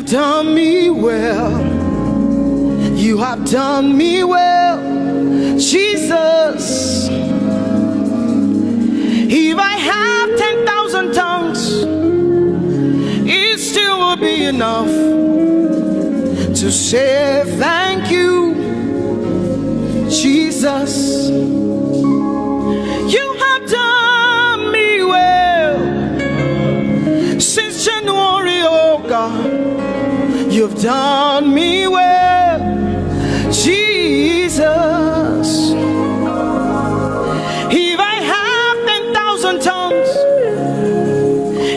You've done me well. You have done me well, Jesus. If I have 10,000 tongues, it still will be enough to say thank you, Jesus. You have done me well since January, oh God. You've done me well, Jesus. If I have 10,000 tongues,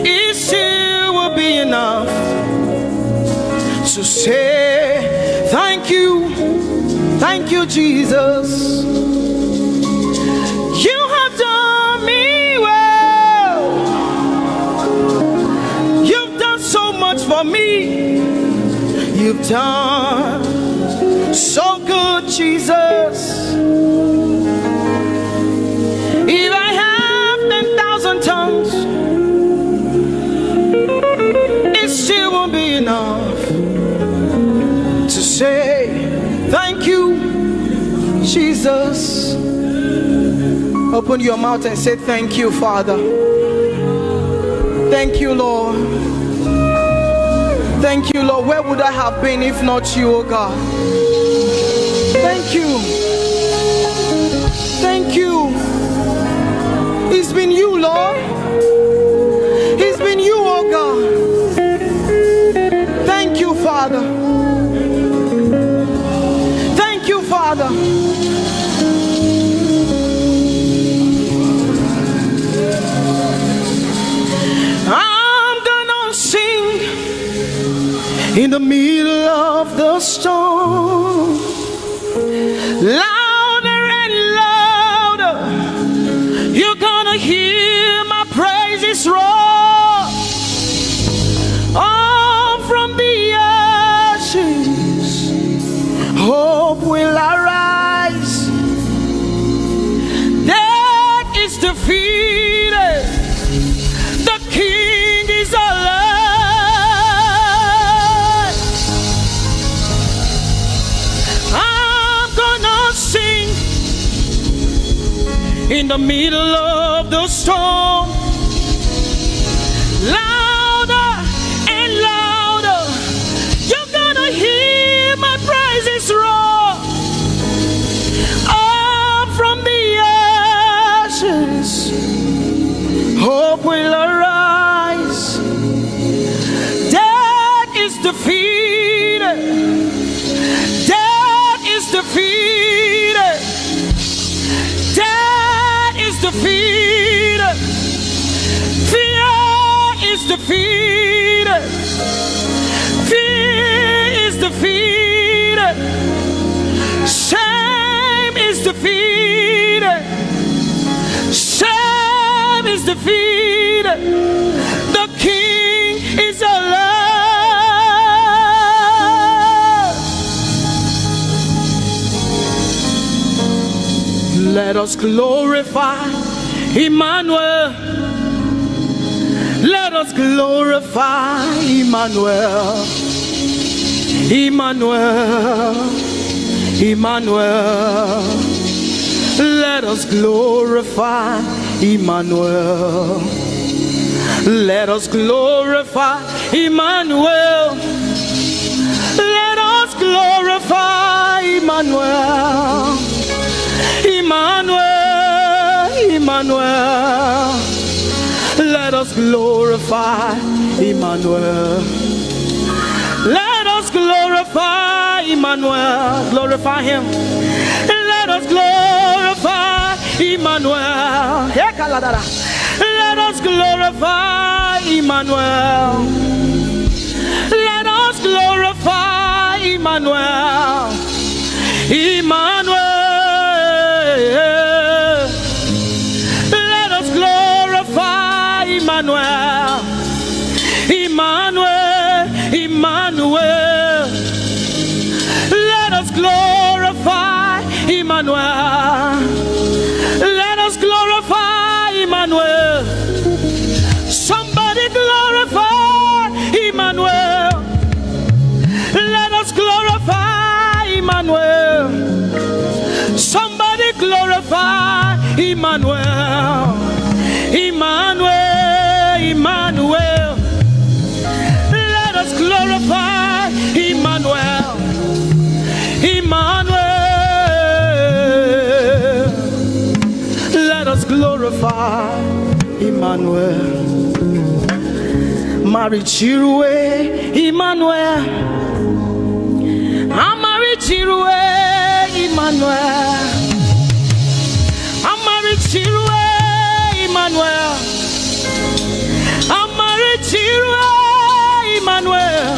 it still will be enough to say thank you, Jesus. You have done me well. You've done so much for me. You've done so good, Jesus. If I have 10,000 tongues, it still won't be enough to say thank you, Jesus. Open your mouth and say thank you, Father. Thank you, Lord. Thank you, Lord. Where would I have been if not you, oh God? Thank you. Thank you. It's been you, Lord. It's been you, oh God. Thank you, Father. Thank you, Father. I'm gonna sing in the middle of the storm, louder and louder. You're gonna hear my praises roar. Oh, from the ashes, hope will arise. Death is defeated. The King is alive. I'm gonna sing in the middle of the storm, louder and louder. You're gonna hear my praises roar. Up from the ashes, hope will arise. Death is defeated. Death is defeated. Death is defeated. Fear is defeated. Fear is defeated. Shame is defeated. Shame is defeated. The King is alive. Let us glorify Emmanuel. Let us glorify Emmanuel. Emmanuel. Emmanuel. Let us glorify Emmanuel. Let us glorify Emmanuel. Let us glorify Emmanuel. Emmanuel, Emmanuel. Let us glorify Emmanuel. Let us glorify Emmanuel. Glorify him. Let us glorify Emmanuel. Let us glorify Emmanuel. Let us glorify Emmanuel. Emmanuel. Let us glorify Emmanuel. Emmanuel. Emmanuel. Let us glorify Emmanuel. Let us glorify Emmanuel. Somebody glorify Emmanuel. Emmanuel, Emmanuel, Emmanuel. Let us glorify Emmanuel, Emmanuel. Let us glorify Emmanuel. Marichirue, Emmanuel. Amarichirue, Emmanuel. Amarichirue, Emmanuel. Amarichirue, Emmanuel.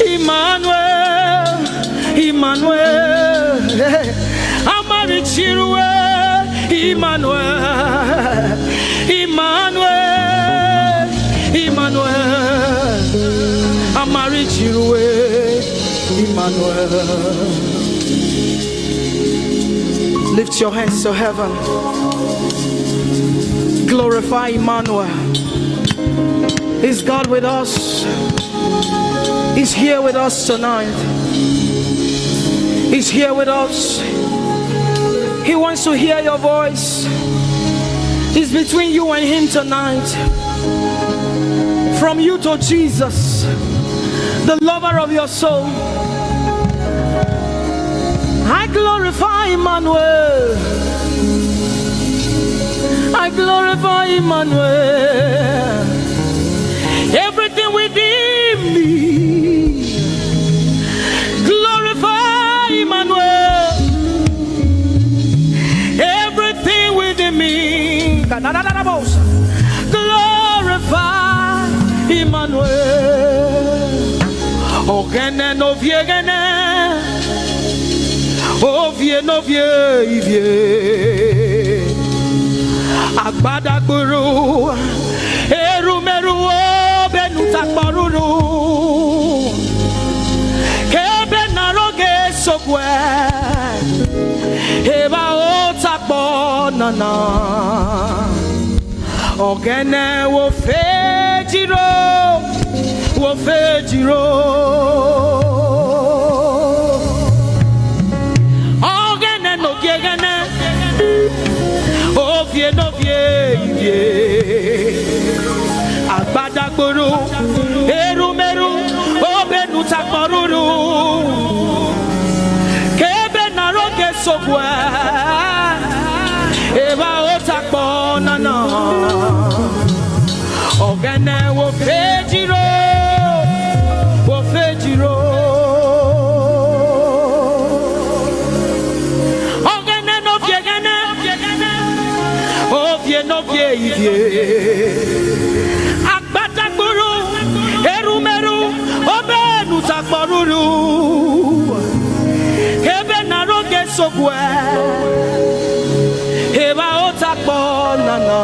Emmanuel, Emmanuel. Amarichirue, Emmanuel. Emmanuel, Emmanuel. Amarichirue, Emmanuel. Lift your hands to heaven. Glorify Emmanuel. Is God with us? He's here with us tonight. He's here with us. He wants to hear your voice. It's between you and him tonight. From you to Jesus, the lover of your soul. I glorify Emmanuel. I glorify Emmanuel. Everything within me, glorify Emmanuel. Everything within me, glorify Emmanuel. Ogene no viegene, ovie no vie. Agbada guru, erumeru benuta paruru. Kebe naroge sokwe, eba otakbo nana. Ogene wo fejiro, wo fejiro. Ogene no gegene. Ovie no vie, agbada guru, erumeru, obenu takporuru, kebe naroge sokwe, eba otakpo nana, ogene wo fejiro, wo fejiro. No vie, agbada guru, erumeru, obenu takporuru, kebe naroge sokwe, eba otakpo nana,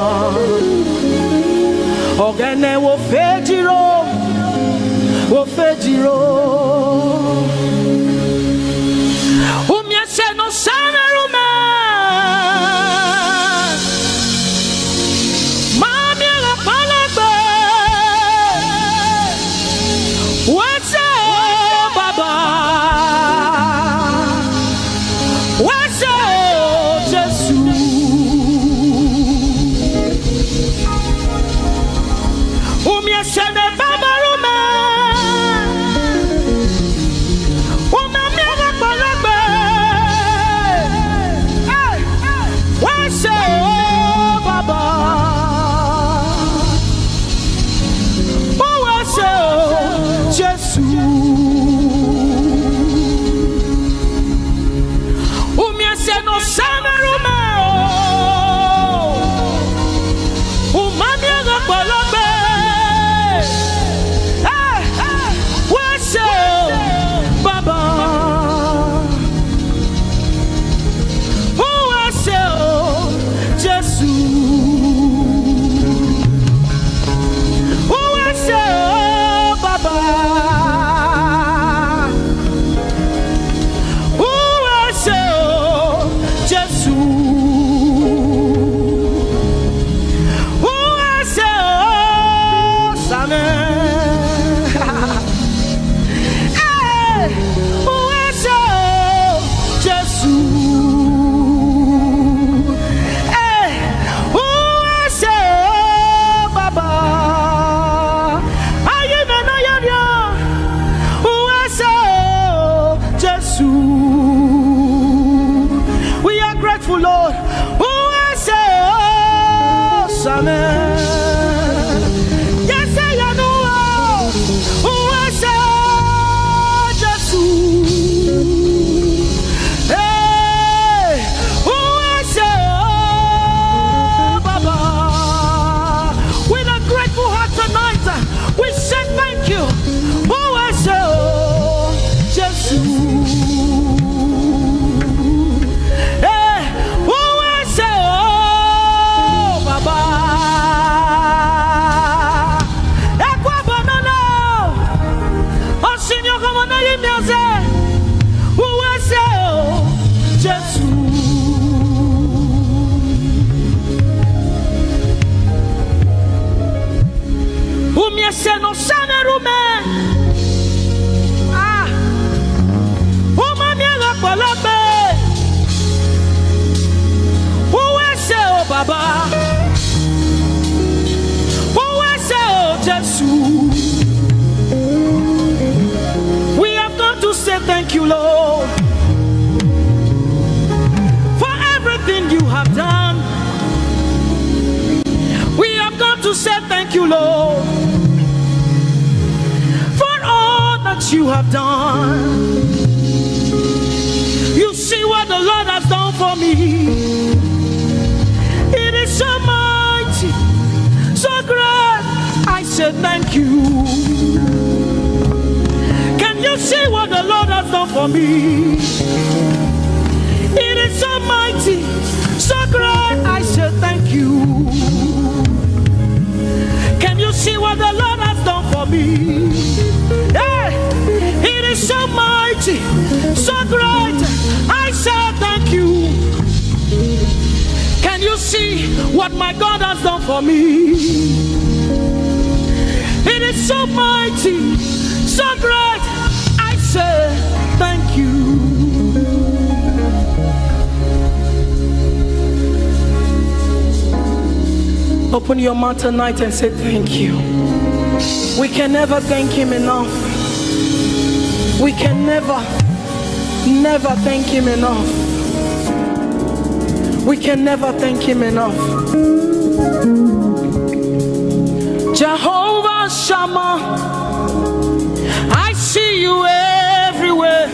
ogene wo fejiro, wo fejiro. Umyese no samerume. se no sanerume. Ah, uma miela palabe. Uwese o Baba. Uwese o Jesus. We have come to say thank you, Lord, for everything you have done. We have come to say thank you, Lord, for all that you have done. You see what the Lord has done for me. It is so mighty, so great. I said thank you. Can you see what the Lord has done for me? It is so mighty, so great. I said thank you. Can you see what the Lord has done for me? Hey, it is so mighty, so great. I said thank you. Can you see what my God has done for me? It is so mighty, so great. I say thank you. Open your mouth tonight and say thank you. We can never thank him enough. We can never thank him enough. We can never thank him enough. Jehovah Shammah, I see you everywhere.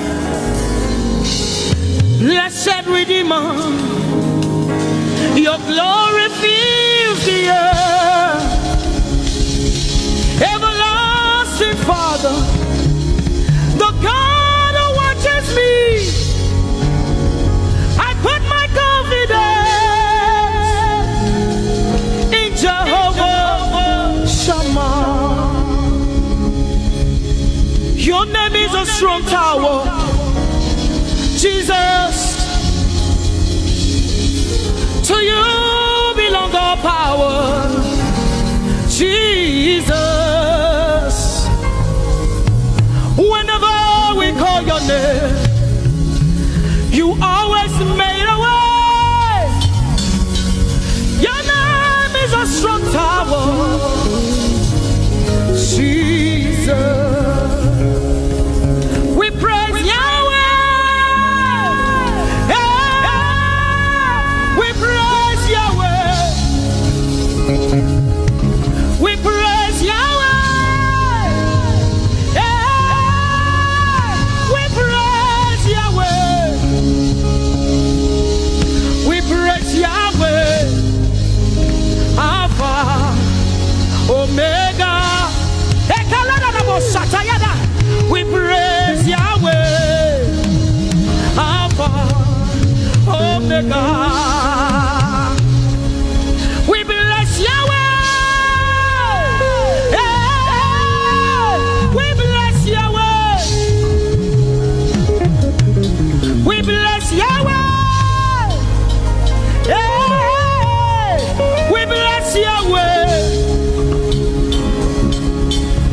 Blessed Redeemer, your glory fills the air. Everlasting Father, the God who watches me, I put my confidence in Jehovah Shammah. Your name is a strong tower, Jesus. To you belong all power, Jesus. Whenever we call your name, you always made a way. Your name is a strong tower, Jesus. We praise Yahweh. We praise Yahweh. We praise Yahweh. We praise Yahweh. We praise Yahweh. Alpha, Omega. We praise Yahweh. Alpha, Omega. We bless Yahweh. We bless Yahweh. We bless Yahweh. We bless Yahweh.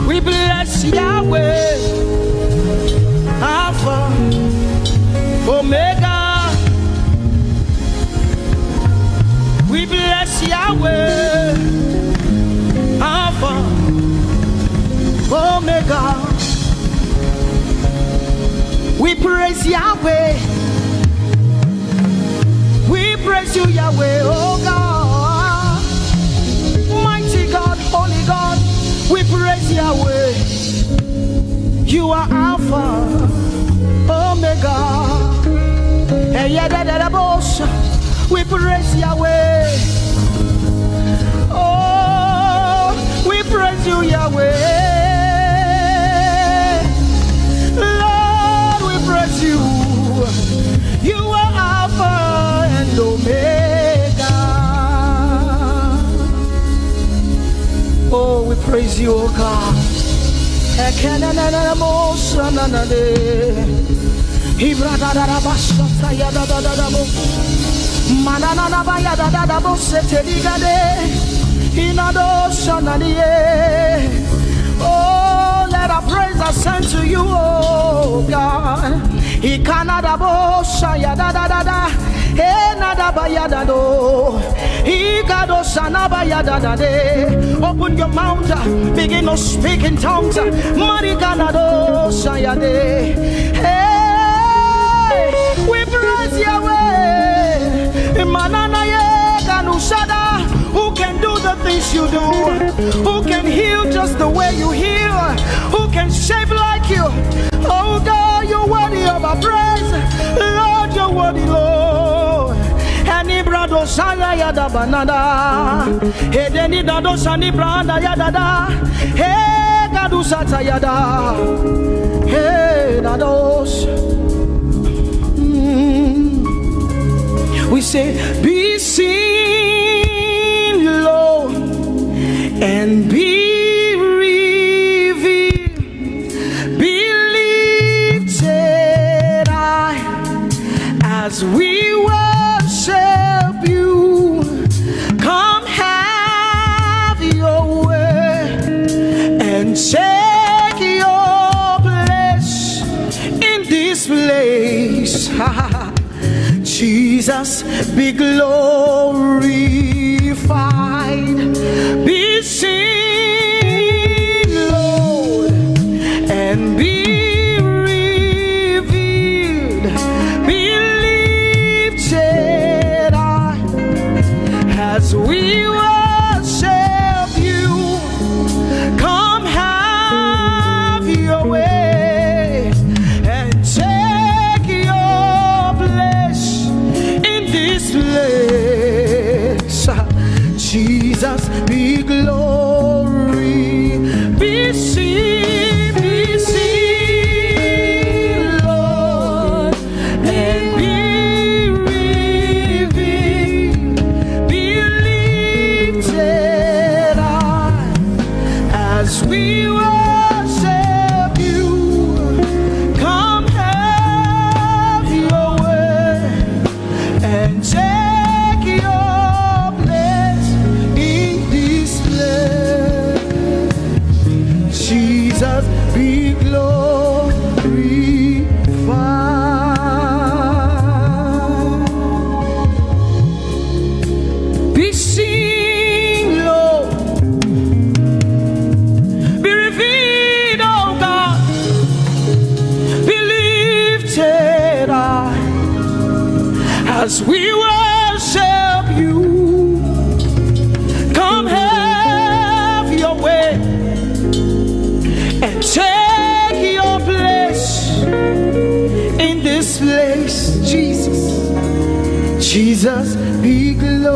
We bless Yahweh. Alpha, Omega. We bless Yahweh, Alpha, Omega. We praise Yahweh. We praise you, Yahweh, oh God. Mighty God, holy God. We praise Yahweh. You are Alpha, Omega. We praise Yahweh. Oh, we praise you, Yahweh. Lord, we praise you. You are Alpha and Omega. Oh, we praise you, oh God. Manana baya da bo seteligade inado shanalie Open your mouth, begin to speak in tongues. Hey, we praise Yahweh. Who can do the things you do? Who can heal just the way you heal? Who can shape like you? Oh God, you're worthy of our praise. Lord, you're worthy, Lord. Any brado saya yada banada. Hey, deni dado sani branda yada. Hey, gadu sata yada. Hey, dados. We say, be seen, Lord, and be revealed, be lifted high as we worship you. Come have your way and take your place in this place. Jesus, be glorified, be seen, Lord, and be revealed, be lifted high as we worship you. Come have your way and take your place in this place. Jesus, be glory, be seen, Lord, and be revealed, be lifted high as we worship you. Come have your way and take your place in this place. Jesus, be glorified, be seen, Lord, be revealed, oh God, be lifted high as we worship you. Come have your way and take your place in this place. Jesus, Jesus, be glorified.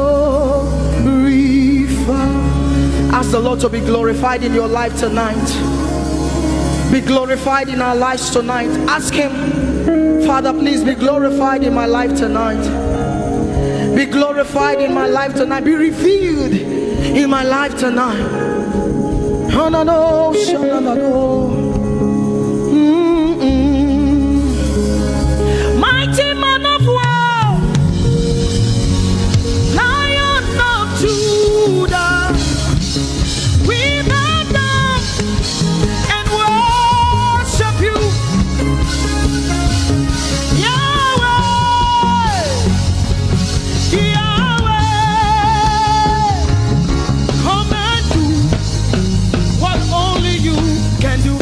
Ask the Lord to be glorified in your life tonight. Be glorified in our lives tonight. Ask Him, Father, please be glorified in my life tonight. Be glorified in my life tonight. Be revealed in my life tonight. Mighty man of war, Lion of Judah, we bow down and worship you. Yahweh, Yahweh, come and do what only you can do.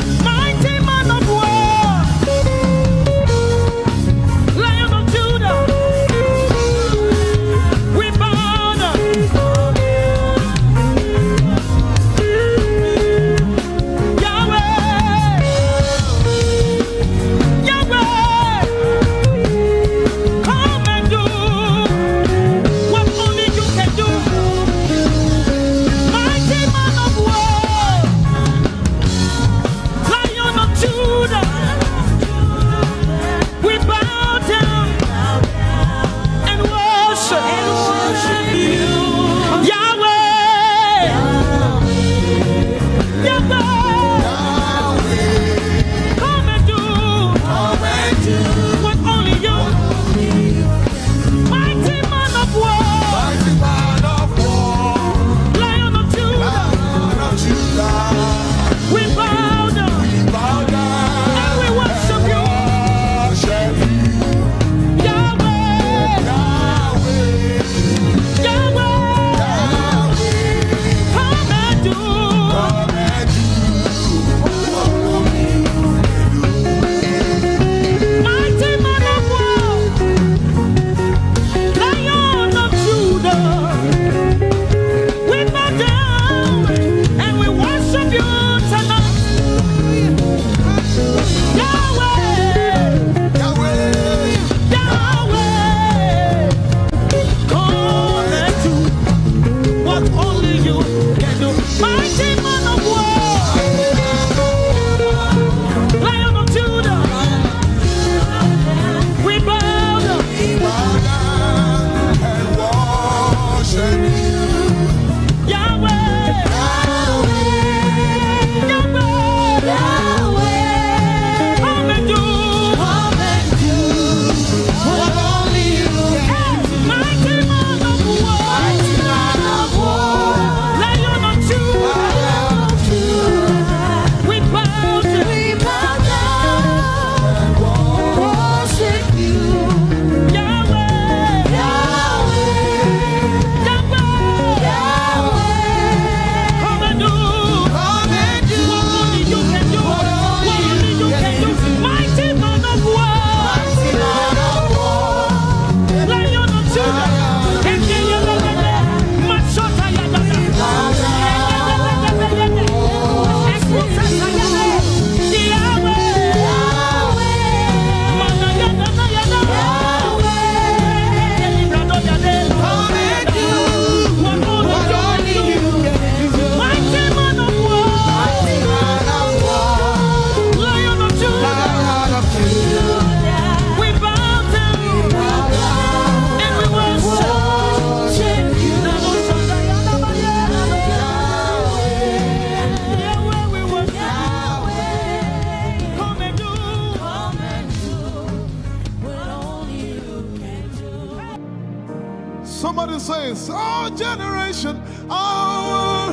Somebody says, our generation, our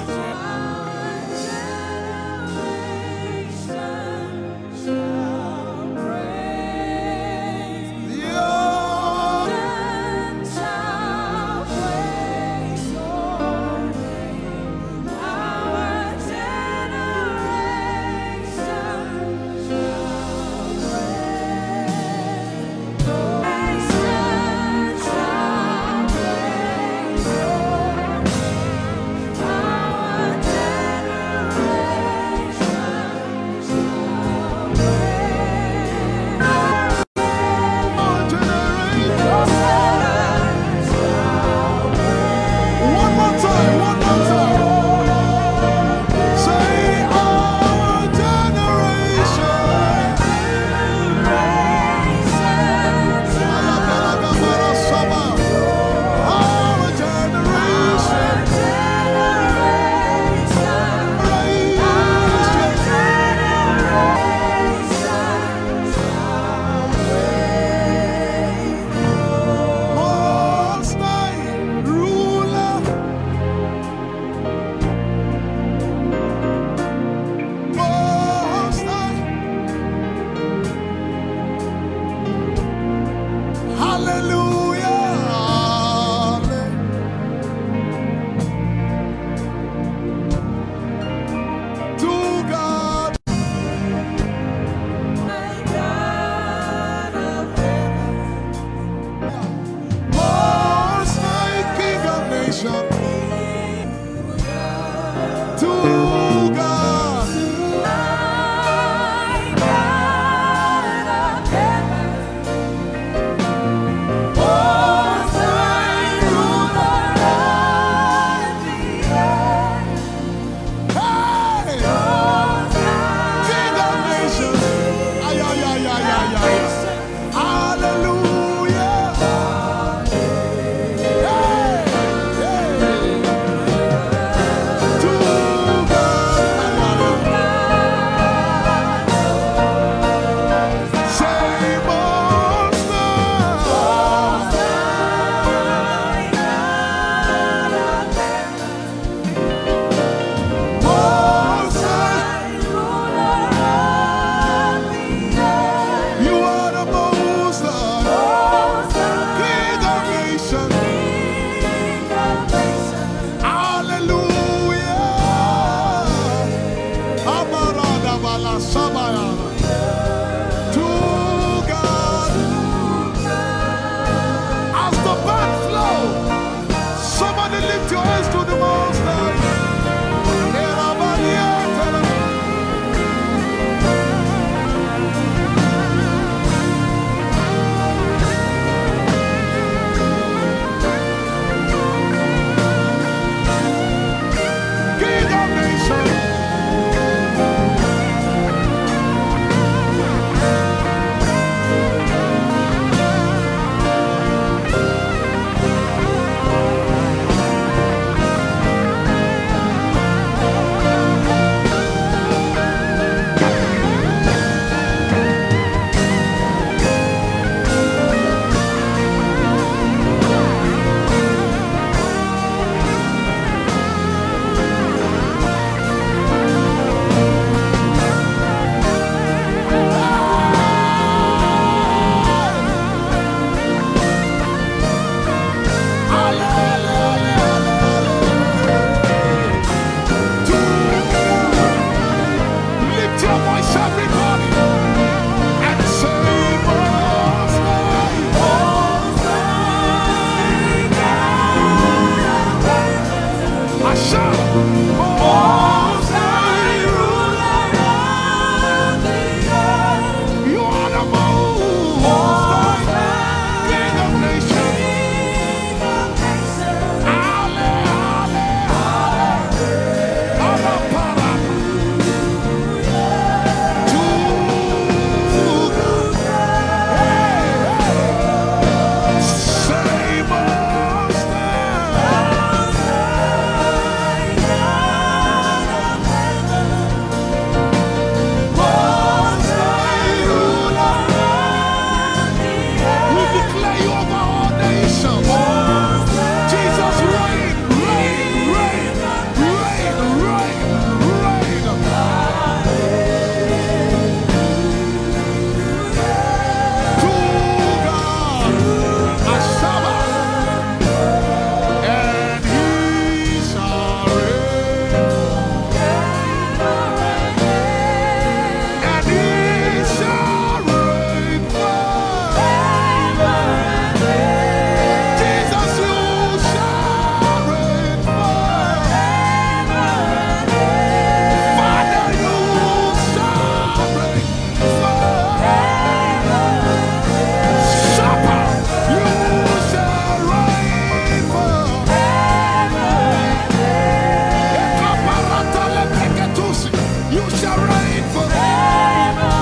forever.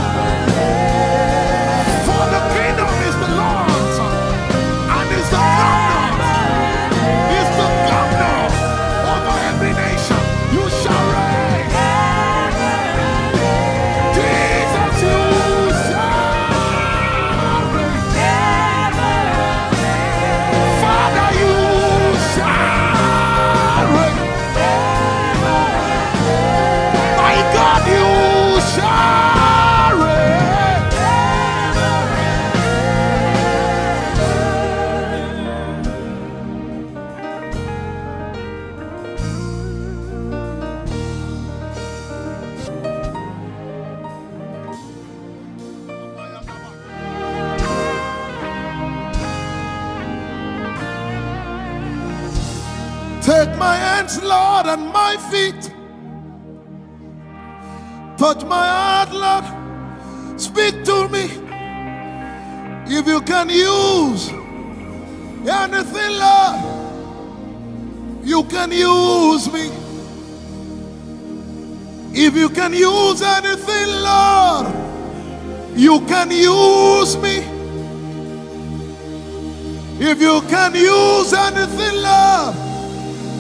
For the kingdom is the Lord's, and is the governor over every nation. You shall reign. Jesus, you shall reign. Father, you shall reign. My God, you shall reign. Take my hands, Lord, and my feet. Touch my heart, Lord. Speak to me. If you can use anything, Lord, you can use me. If you can use anything, Lord, you can use me. If you can use anything, Lord,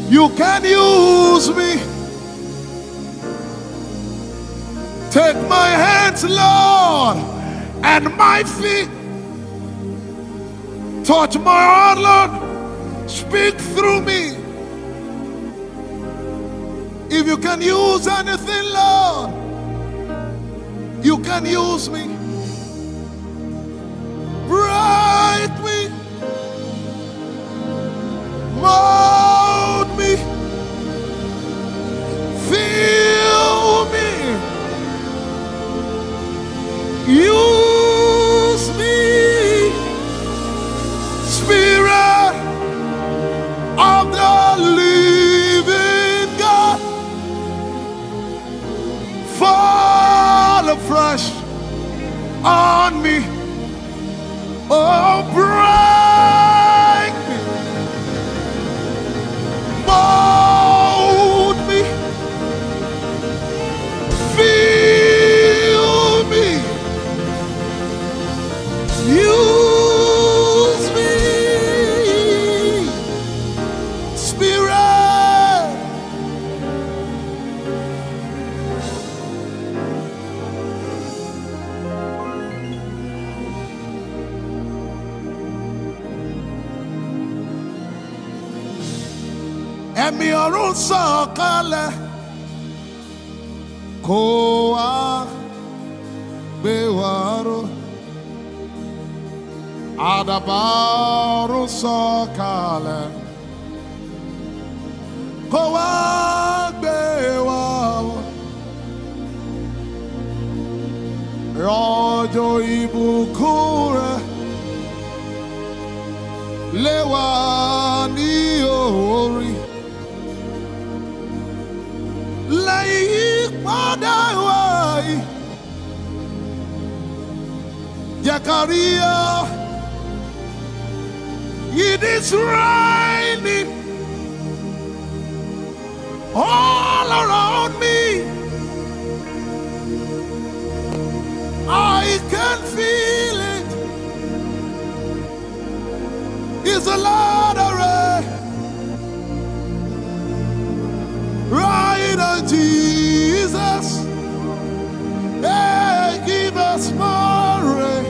you can use me. Take my hands, Lord, and my feet. Touch my heart, Lord. Speak through me. If you can use anything, Lord, you can use me. Bright me, mold me, fill me, use me, Spirit of the living God. Fall afresh on me. Oh, break me, mold me, fill me, use me, Spirit. Ẹ̀mí ọ̀run sọ̀kalẹ̀ kó wá gbé wa ró. Àdàbà ọ̀run sọ̀kalẹ̀ kó wá gbé wa ró. Rọ̀jò ìbùkún rẹ̀ lé wa ní orí. Lẹ́yìn padà wá yìí, jẹ́ ká rí ọ. It is raining all around me. I can feel it. It's a lot of rain. Right on Jesus. Hey, give us more rain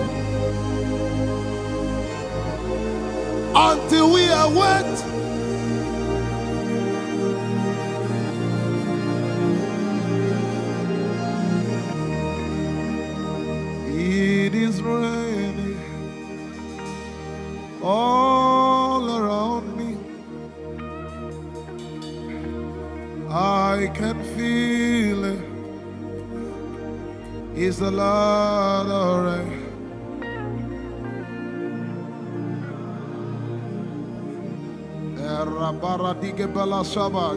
until we are wet. It is raining all around me. I can feel it. It's a lot of rain.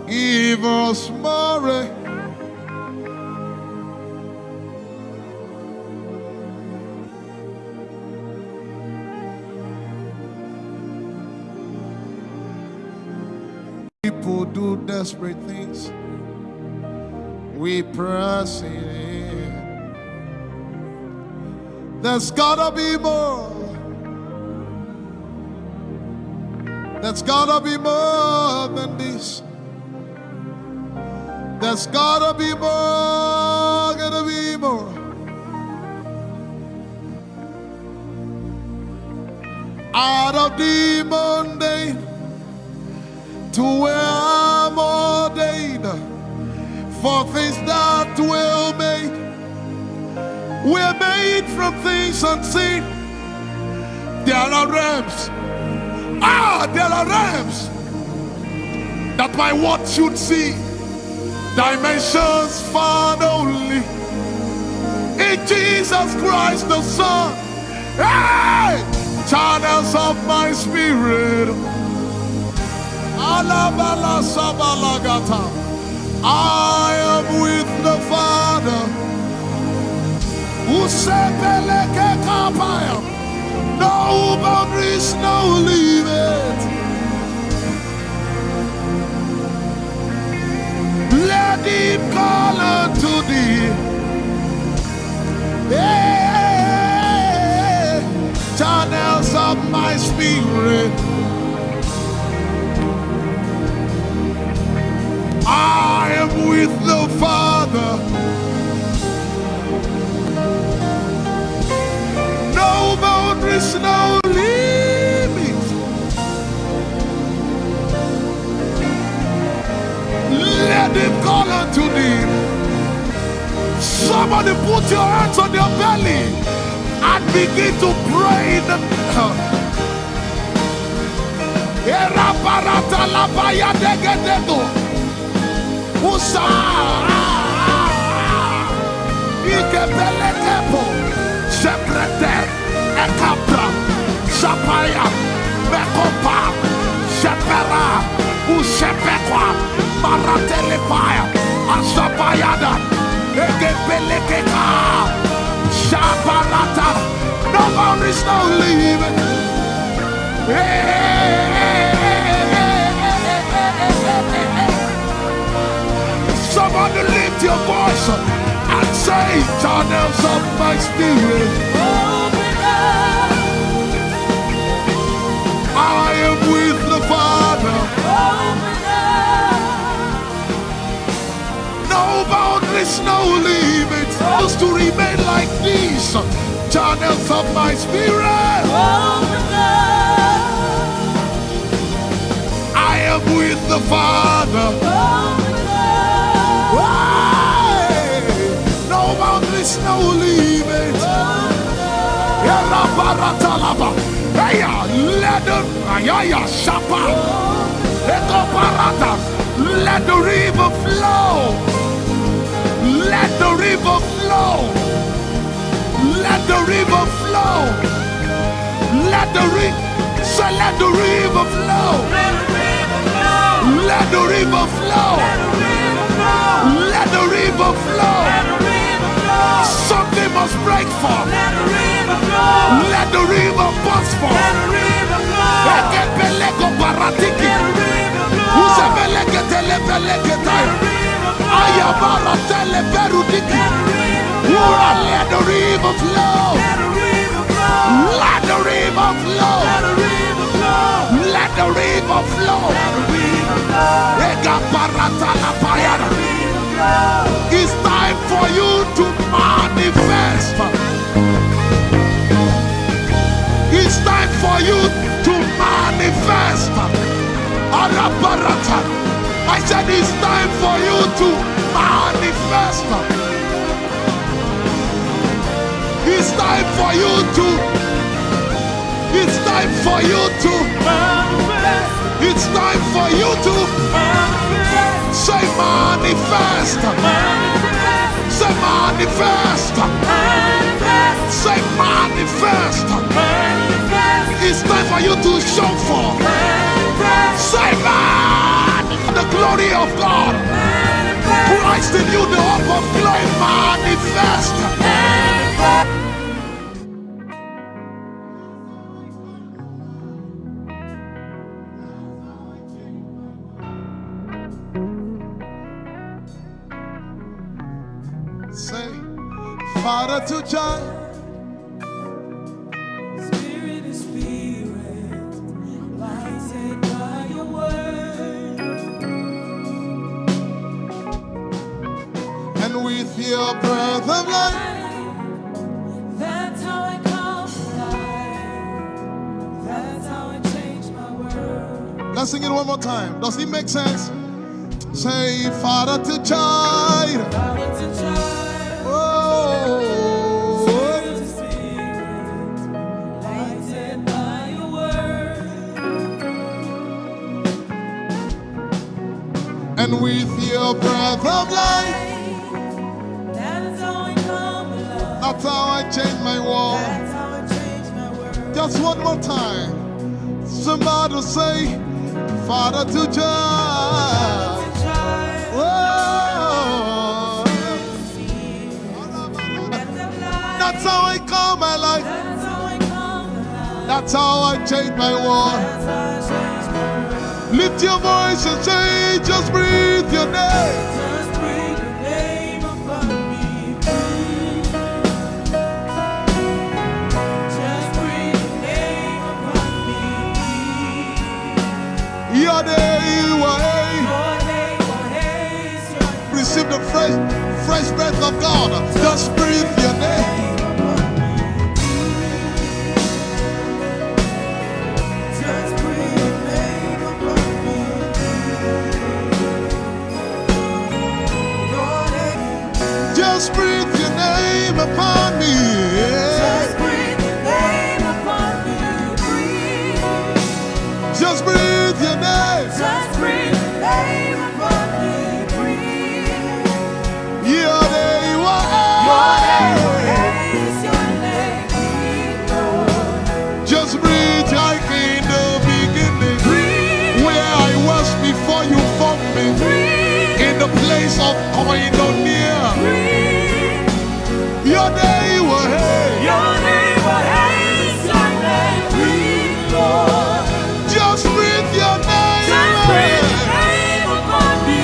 Give us more rain. People do desperate things. We press it in. There's gotta be more. There's gotta be more than this. There's gotta be more, gotta be more. Out of the mundane to where I'm ordained for things that will make. We're made from things unseen. There are realms. There are realms that my watch should see. Dimensions found only in Jesus Christ the Son. Hey! Channels of my spirit. Alabala sabalagata. I am with the Father. Usepeleke kapaya. No boundaries, no limit. Let him call unto thee. Hey, channels of my spirit. I am with the Father. No boundaries, no limits. Let him call unto thee. Somebody put your hands on your belly and begin to pray in the Usa Ikebelekepo Secretary Ekapra Sapaya Mekopa Sepera Usepekwa Maratelepaya Asapayada Ekebelekeka Saparata. No boundaries, no limit. Somebody lift your voice and say, channels of my spirit. Open up. I am with the Father. Open up. No boundaries, no limits. Just to remain like these. Channels of my spirit. Open up. I am with the Father. Open up. No boundaries, no limits. Let the river flow. Let the river flow. Let the river flow. Let the river flow. Let the river flow. Let the river flow. Something must break forth. Let the river burst forth. Ekepeleko paratiki. Usebeleke telebeleke tayo. Ayabara teleberudiki. Let the river flow. Let the river flow. Let the river flow. Ekaparata la payada. It's time for you to manifest. It's time for you to manifest. Araparata. I said it's time for you to manifest. It's time for you to. It's time for you to manifest. It's time for you to manifest. Say manifest. Manifest. Say manifest. Manifest. Say manifest. Manifest. It's time for you to show forth. Manifest. Say manifest. The glory of God. Manifest. Christ in you, the hope of glory. Manifest. Manifest. Say, Father to child, your breath of life. That's how I come alive. That's how I change my world. Let's sing it one more time. Does it make sense? Say, Father to child. Father to child. Oh. Spirit to spirit. Lighted by your word. And with your breath of life. That's how I come alive. That's how I change my world. That's how I change my world. Just one more time. Somebody say, Father to child. Oh. That's how I come my life. That's how I change my world. Lift your voice and say, just breathe your name. Just breathe your name upon me. Just breathe your name upon me. Your name, Your name, receive the fresh breath of God. Just breathe your name. just breathe your name upon me. Your name. Just breathe your name upon me. Just breathe your name upon me. Breathe. Just breathe your name. Just breathe your name upon me. Breathe. Your name, Your name is your name. Breathe, Lord. just breathe like in the beginning, Breathe. where I was before you formed me, Breathe. in the place of koinonia. Breathe. Your name, Your name is your name. Breathe, Lord. just breathe your name. Just breathe your name upon me.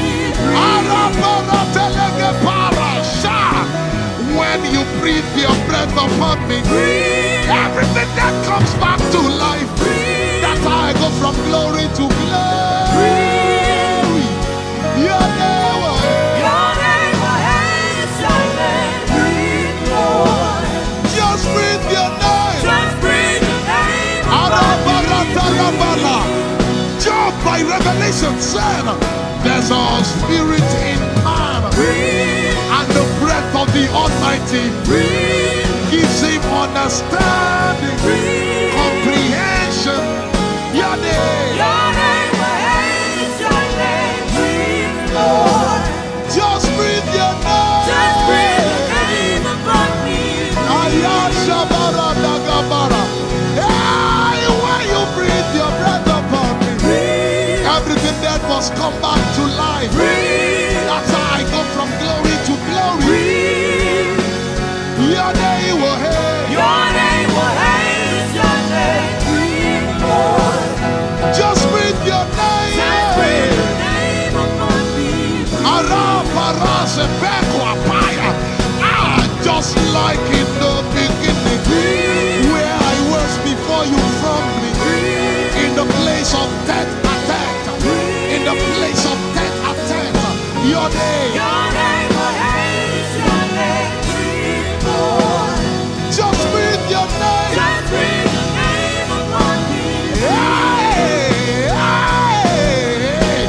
When you breathe your breath upon me, Breathe. everything that comes back to life. Breathe. That's how I go from glory to glory. Breathe. Your name, Your name is your name. Breathe, Lord. just breathe your name. Just breathe your name upon me. Job by revelation said, there's a spirit in man, Breathe. and the breath of the Almighty Breathe. gives him understanding, Breathe. comprehension. Your name, Your name is your name. Breathe, Lord. just breathe your name. Just breathe your name upon me. Ayashabaradagabara. Hey, when you breathe your breath upon me, Breathe. everything that was come back to life. Breathe. That's how I go from glory to glory. Breathe. Your name, Your name is your name. Breathe, Lord. just breathe your name. Just breathe your name upon me. Just like in the beginning, where I was before you formed me, in the place of death attack, in the place of death attack. Your name, Your name is your name. Breathe, Lord. just breathe your name. Just breathe your name upon me. Hey, hey.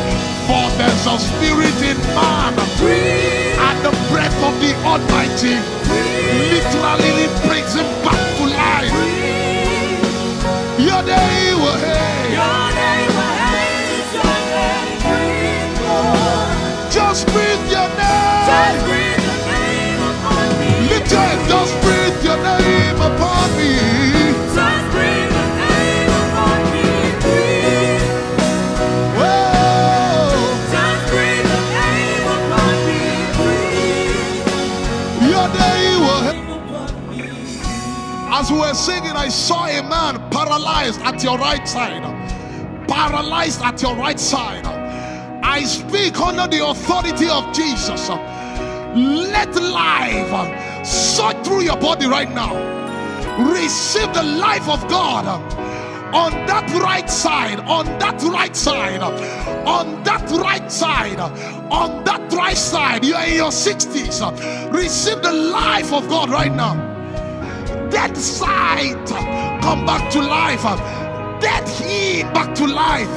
For there's a spirit in man, Breathe. and the breath of the Almighty literally brings him back to life. Your name, Your name is your name. Breathe, Lord. just breathe your name. Just breathe your name upon me. Lift your hand, just breathe your name upon me. Just breathe your name upon me. Breathe. Whoa. Just breathe your name upon me. Breathe. Your name, Upon me. as we were singing, I saw a man paralyzed at your right side. Paralyzed at your right side. I speak under the authority of Jesus. Let life surge through your body right now. Receive the life of God. On that right side, on that right side, on that right side, on that right side, you are in your 60s. Receive the life of God right now. Dead sight, come back to life. Dead heat, back to life.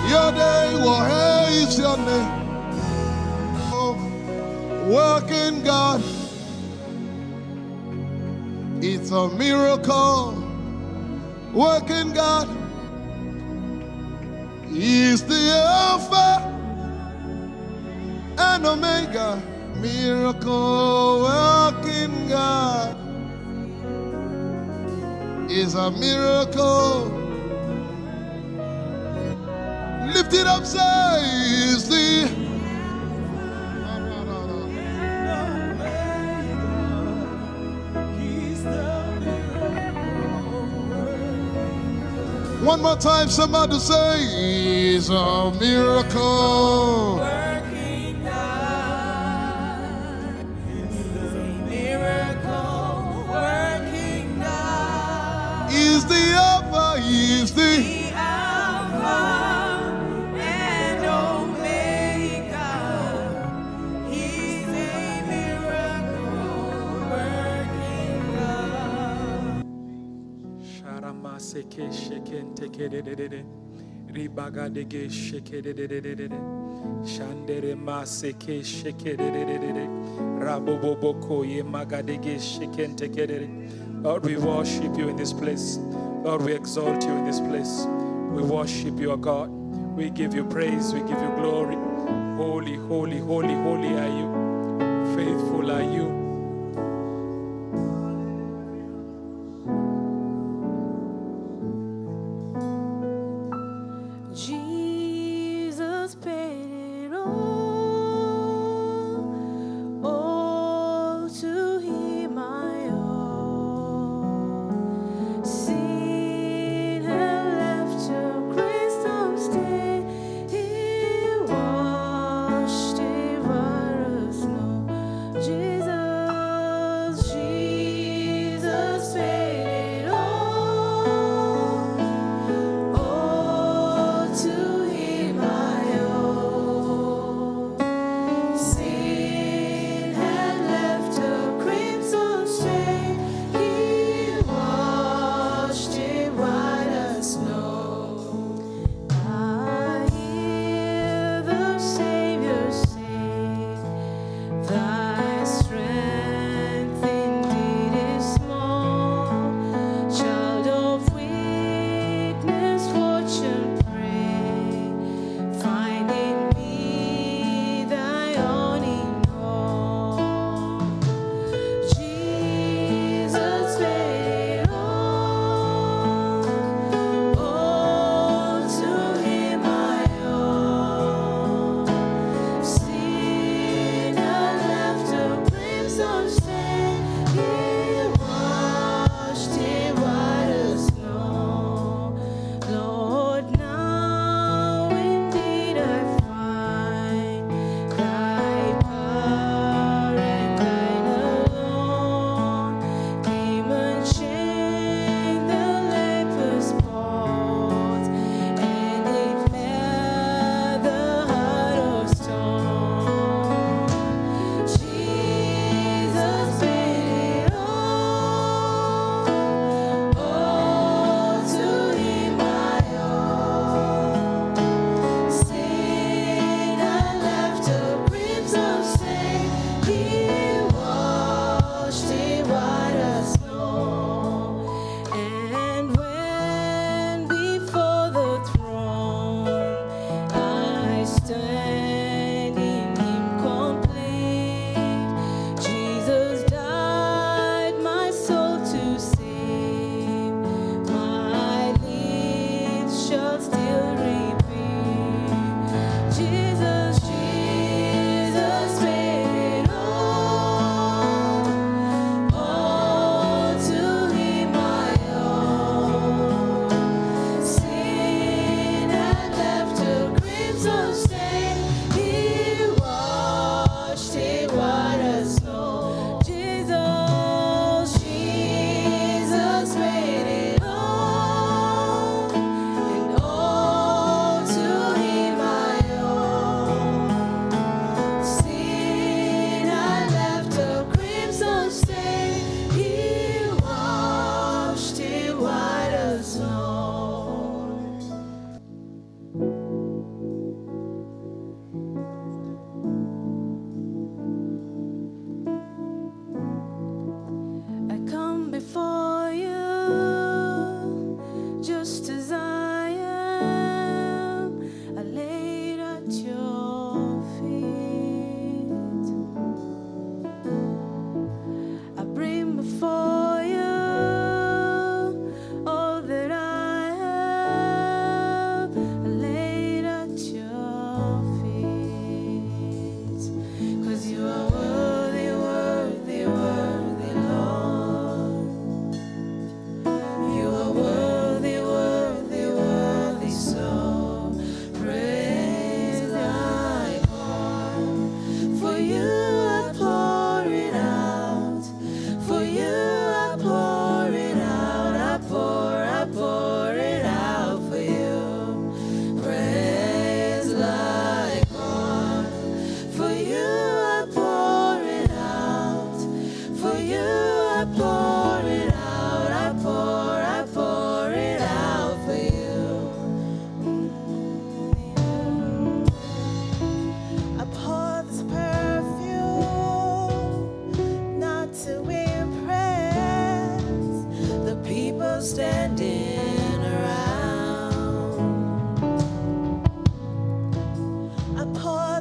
Your name, what is your name? Working God, it's a miracle. Working God is the Alpha and Omega. Miracle working God is a miracle. Lift it up, say, is the one more time, somebody say, is a miracle. Working God. Is a miracle. Working God. Is the Alpha, is the Alpha and Omega. He's a miracle working God. Sharamaseke shekente kededede. Ribagadege shekededede. Shandere maseke shekededede. Raboboboko ye magadege shekente kedede. Lord, we worship you in this place. Lord, we exalt you in this place. We worship you, O God. We give you praise. We give you glory. Holy, holy, holy, holy are you. Faithful are you. Jesus paid it all to Him I owe. Sin had left a crystal stain, He washed it white as snow. Jesus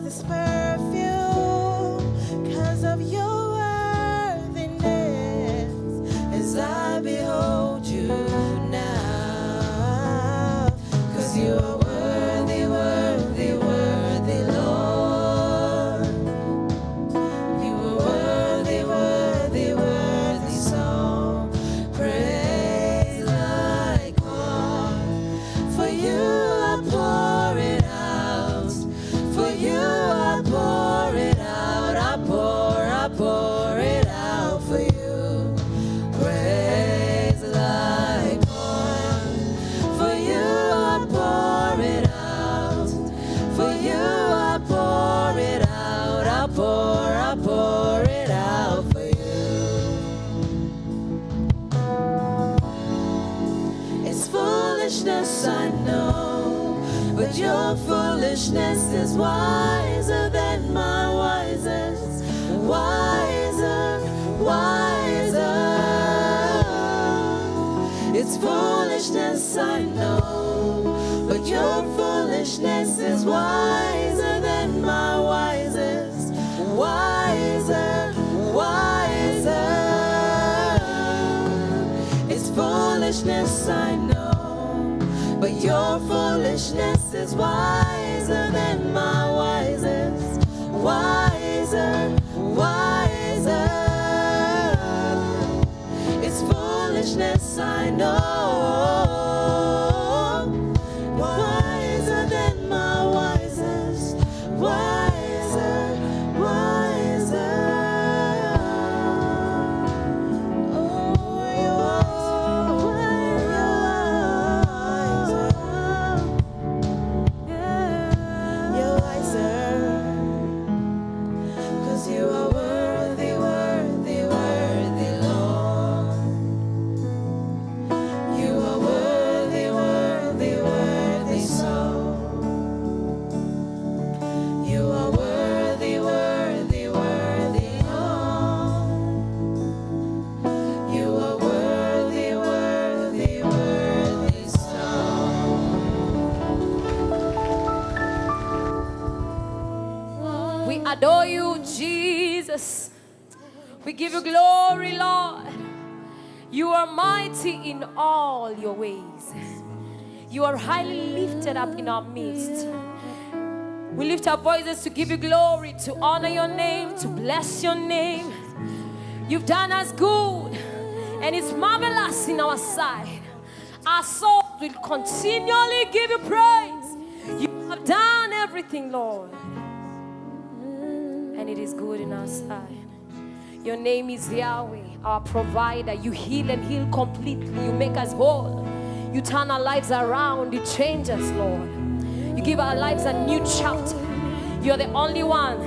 this perfume 'cause of your worthiness as I behold you now. 'Cause you are worthy, worthy, worthy, Lord. You are worthy, worthy, worthy, so praise like oil. For you I pour it out. For you I pour it out. I pour it out for you. Praise like oil. For you I pour it out. For you I pour it out. I pour it out for you. It's foolishness, I know, but your foolishness is wiser than my wisest. Wiser, wiser. It's foolishness, I know, but your foolishness is wiser than my wisest. Wiser, wiser. It's foolishness, I know, but your foolishness is wiser than my wisest. Wiser, wiser. It's foolishness, I know. Wiser than my wisest. Wiser, wiser. Oh, you're wiser. You're wiser. 'Cause you are worthy, worthy, worthy, Lord. You are worthy, worthy, worthy, so. You are worthy, worthy, worthy, Lord. You are worthy, worthy, worthy, so. We adore you, Jesus. We give you glory, Lord. You are mighty in all your ways. You are highly lifted up in our midst. We lift our voices to give you glory, to honor your name, to bless your name. You've done us good, and it's marvelous in our sight. Our souls will continually give you praise. You have done everything, Lord, and it is good in our sight. Your name is Yahweh, our provider. You heal and heal completely. You make us whole. You turn our lives around. You change us, Lord. You give our lives a new chapter. You're the only one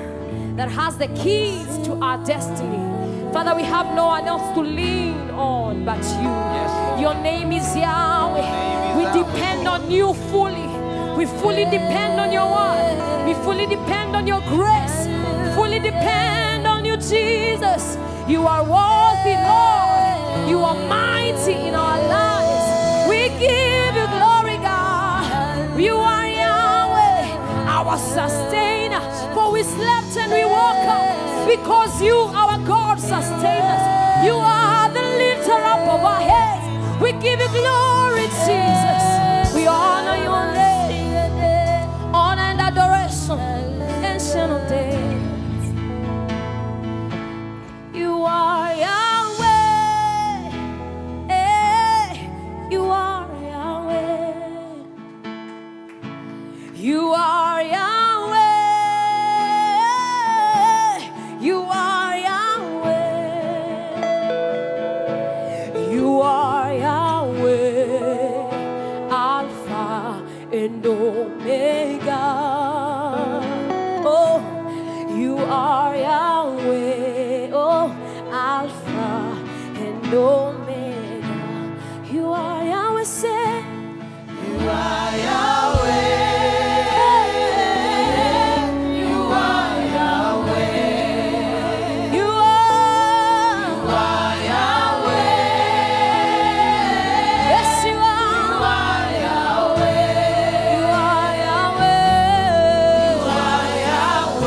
that has the keys to our destiny. Father, we have no one else to lean on but you. Your name is Yahweh. We depend on you fully. We fully depend on your word. We fully depend on your grace. Fully depend on you, Jesus. You are worthy, Lord. You are mighty in our lives. We give you glory, God. You are Yahweh, our sustainer. For we slept and we woke up because you, our God, sustain us. You are the lifter up of our heads. We give you glory, Jesus. We honor your name. Honor and adoration. Ancient of days. You are Yahweh. You are Yahweh. You are Yahweh. You are Yahweh. You are Yahweh. Alpha and Omega. Oh, you are Yahweh. Oh, Alpha and Omega. You are Yahweh. Say, you are Yahweh. You are Yahweh. You are Yahweh. Yes, you are. You are Yahweh. You are Yahweh.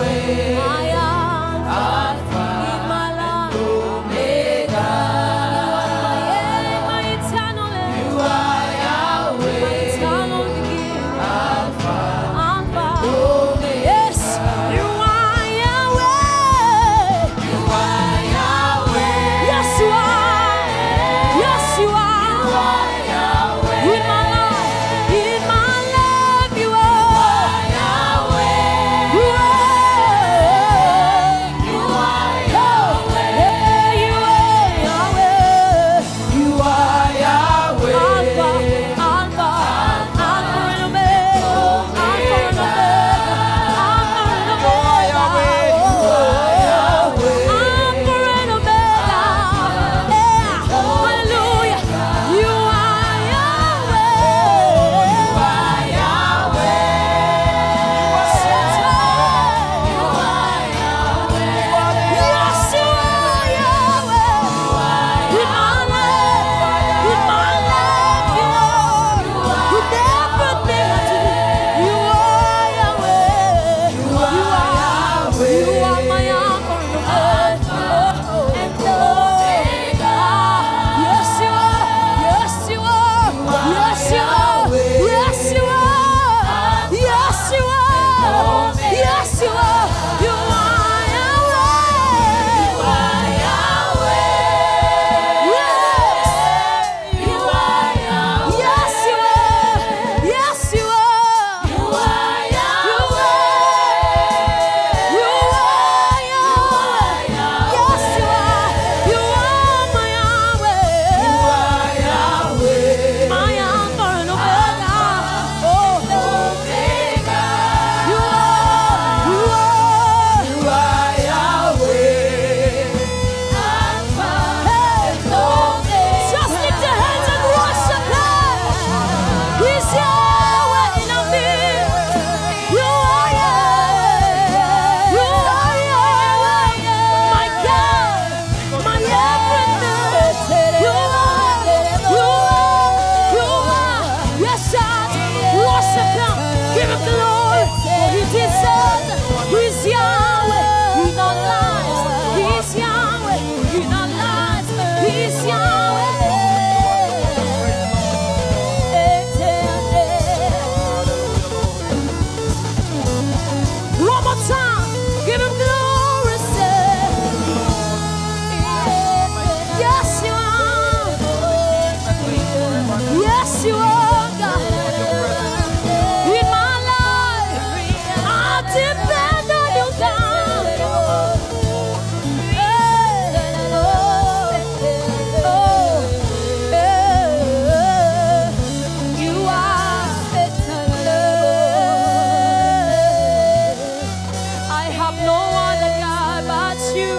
have no other God but you,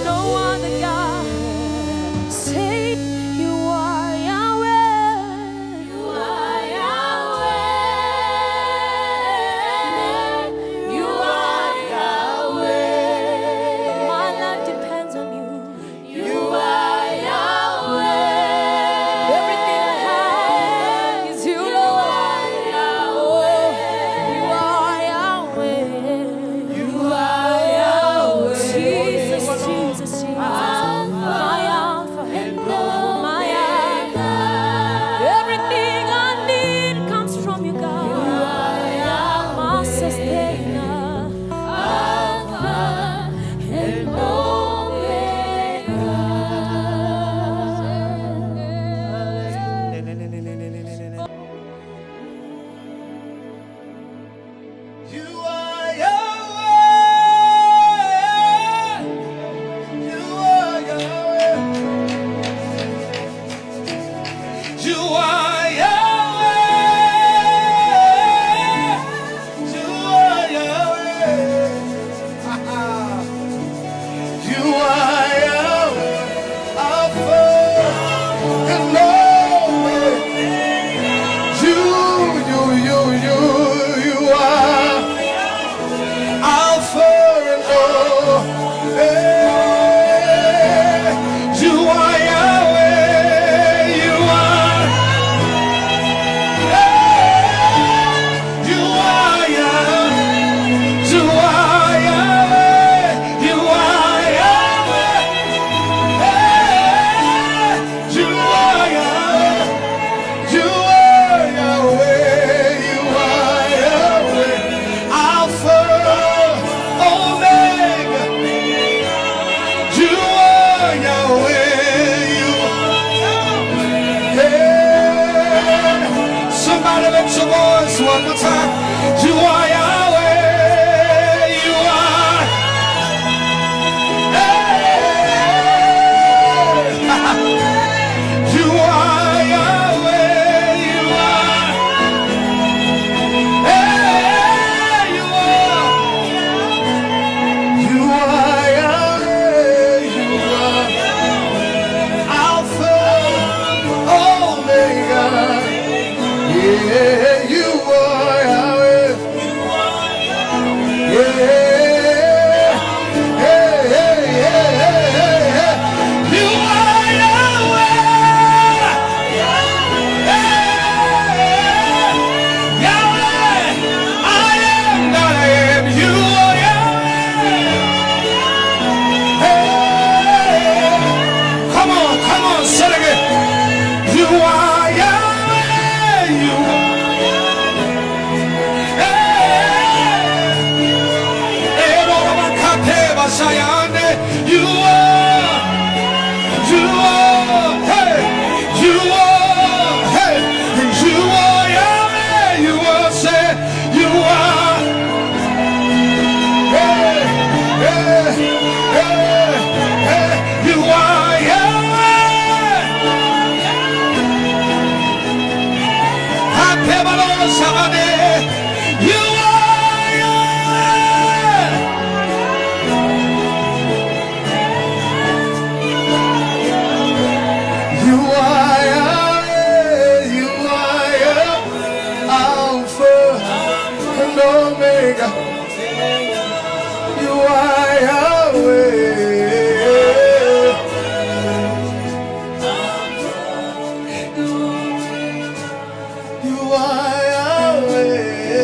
no other God. Say, you are Yahweh. You are Yahweh. You are Yahweh. My life depends on you. You are Yahweh. Everything I have is you, Lord. You are Yahweh. You are Yahweh. Jesus, Jesus, Jesus. My Alpha and Omega. Everything I need comes from you, God. You are my sustainer. Alpha and You are Yahweh. You are Yahweh. You are Yahweh. You are Yahweh. You are Yahweh. Alpha and Omega. You are Alpha and Omega. You are Yahweh. You are. You are Yahweh. You are Yahweh. You are Yahweh. You are Yahweh. You are Yahweh. You are Yahweh. Alpha, Omega. You are Yahweh. You Somebody lift your voice one more time. You are Yahweh. You are. You are Yahweh. You are. You are. You are Yahweh. You are Alpha, Omega. Yeah, you are Yahweh. Yeah. Hey, hey, hey, hey, hey, hey. You are Yahweh. Hey, Yahweh. I am that I am. You are Yahweh. Hey, come on, say it again. You are Yahweh. You are. You are, hey, you are, hey, you are Yahweh, you are, say, you are, hey, hey, hey, hey, you are Yahweh. You are Yahweh. You are Yahweh, you are Yahweh, Alpha and Omega. You are Yahweh. You are Yahweh.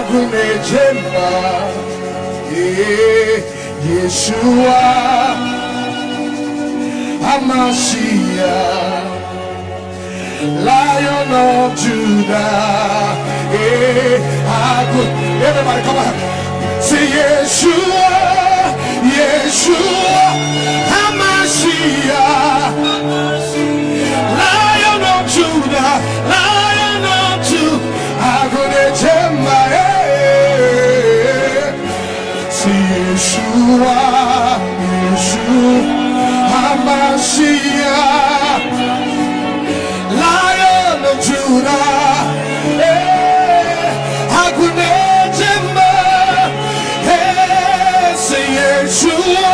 Agunejemba, Yeshua, Hamashiach, Lion of Judah. Everybody come on. Say Yeshua, Yeshua, Hamashiach, Lion of Judah, Lion of Judah, Agunejemba. Say Yeshua, Yeshua, Hamashiach, Lion of Judah, Agunejemba. Say Yeshua,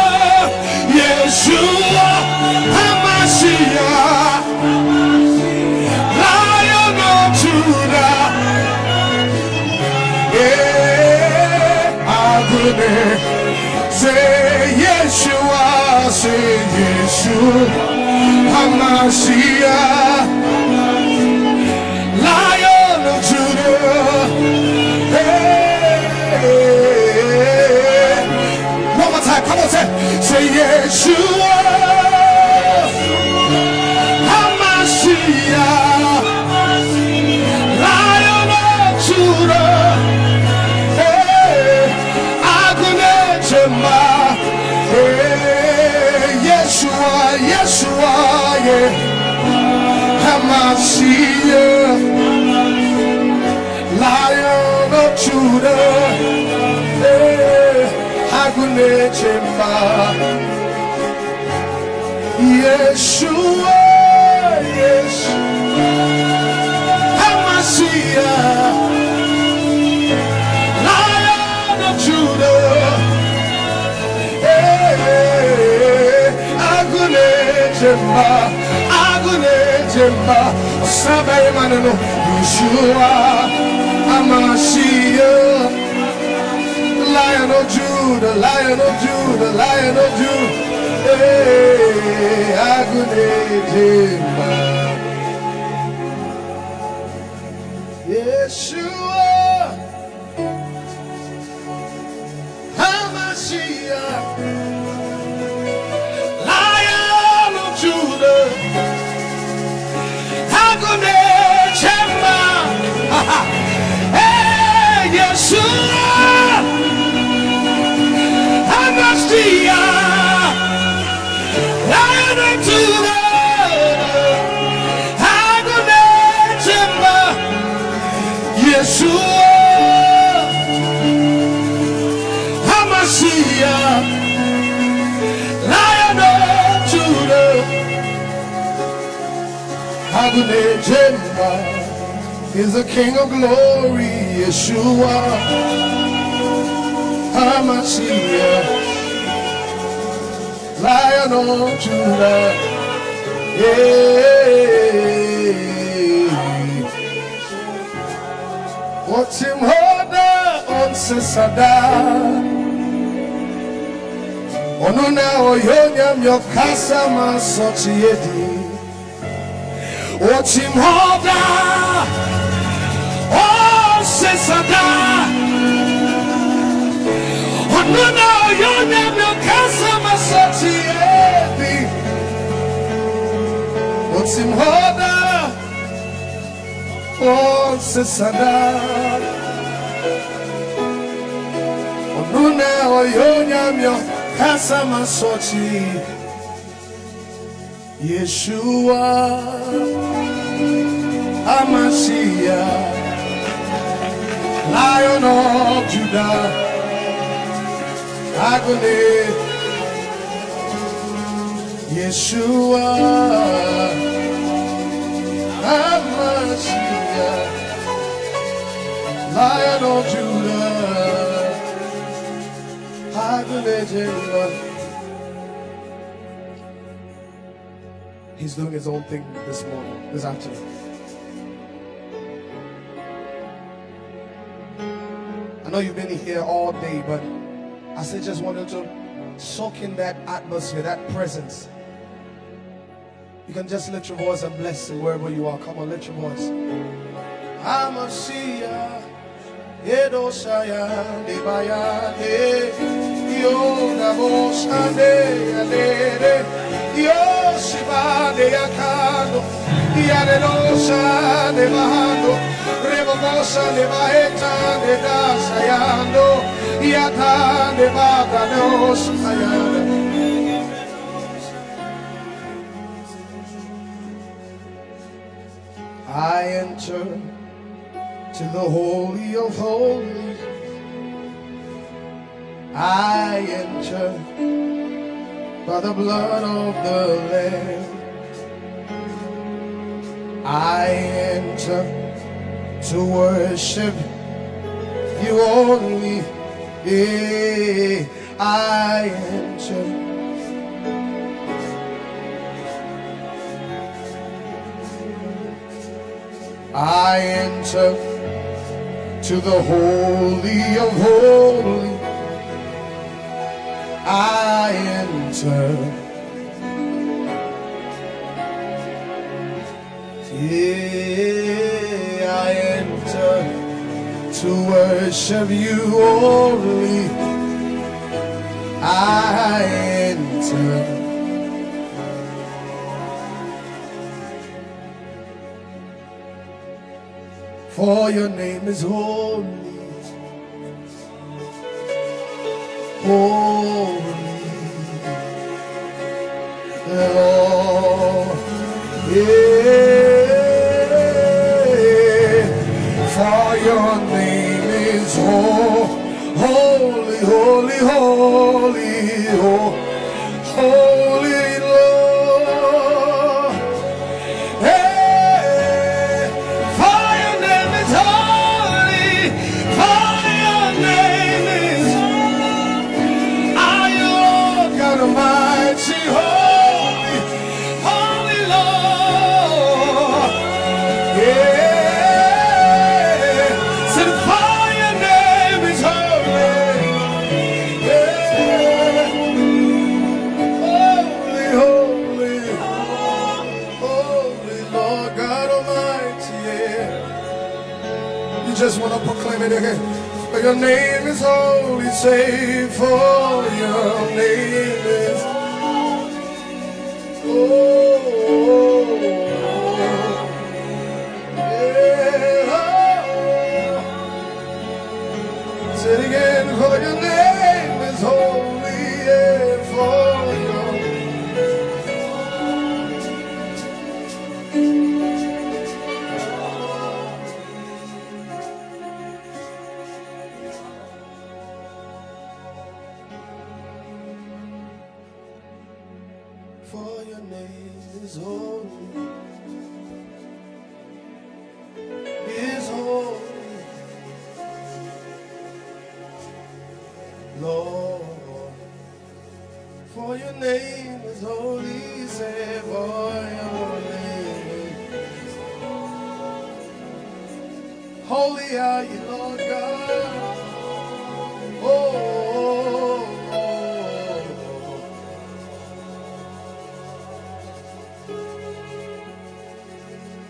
Yeshua, Hamashiach, Lion of Judah, Agunejemba. Say Yeshua, say Yeshua, Hamashiach, Lion of Judah. One more time, come on, say Yeshua, Hamashiach, Lion of Judah. Agunejemba. Yeshua, Yeshua, yeah. Hamashiach, Lion of Judah, Agunejemba. Yeshua, Yeshua, Hamashiach, Lion of Judah, Agunejemba, Agunejemba. Somebody man know Yeshua, Hamashiach, Lion of Judah, Lion of Judah, Lion of Judah, Agunejemba. Yeshua, Hamashiach, Lion of Judah, Agunejemba. Hey, Yeshua, Hamashiach, Lion of Judah, Agunejemba. Yeshua, Hamashiach, Lion of Judah, Agunejemba. Is the King of Glory, Yeshua, Hamashiach, Lion of Judah. What's him hoda on sesada? Onuna oyonyam yokasa masochiedi. What's him hoda? Sesada, onuna oyona mekasa masatiedi. Otsimhoda, oh sesada, onuna oyona mekasa masoti. Yeshua, Hamashiach, Lion of Judah, Agunejemba. Yeshua, Hamashiach, Lion of Judah, Agunejemba. He's doing his own thing this morning, this afternoon. I know you've been here all day, but I still just wanted to soak in that atmosphere, that presence. You can just lift your voice and bless it wherever you are. Come on, lift your voice. Hamashiach, Edo Sayande Bayade, Yo Nabosande, Adede, Yo Shibande Yakando, Yadedosa de Bahando, Remobosa de Baeta de Dasayando, Yatan de Batanos Ayana. I enter to the Holy of Holies. I enter by the blood of the Lamb. I enter to worship you only. Yeah, I enter. I enter to the Holy of Holies. I enter. Yeah, I enter to worship you only. I enter. For your name is holy, holy, Lord. Yeah. For your name is holy, holy, holy, holy Lord. Hey, for your name is holy, for your name is our Lord God Almighty, holy, holy Lord. Yeah. Just want to proclaim it again. For your name is holy, say for your name is yeah. Say it again. For your name is holy, yeah, for your For your name is holy, Lord. For your name is holy, say for your name is holy are you, Lord God. Oh.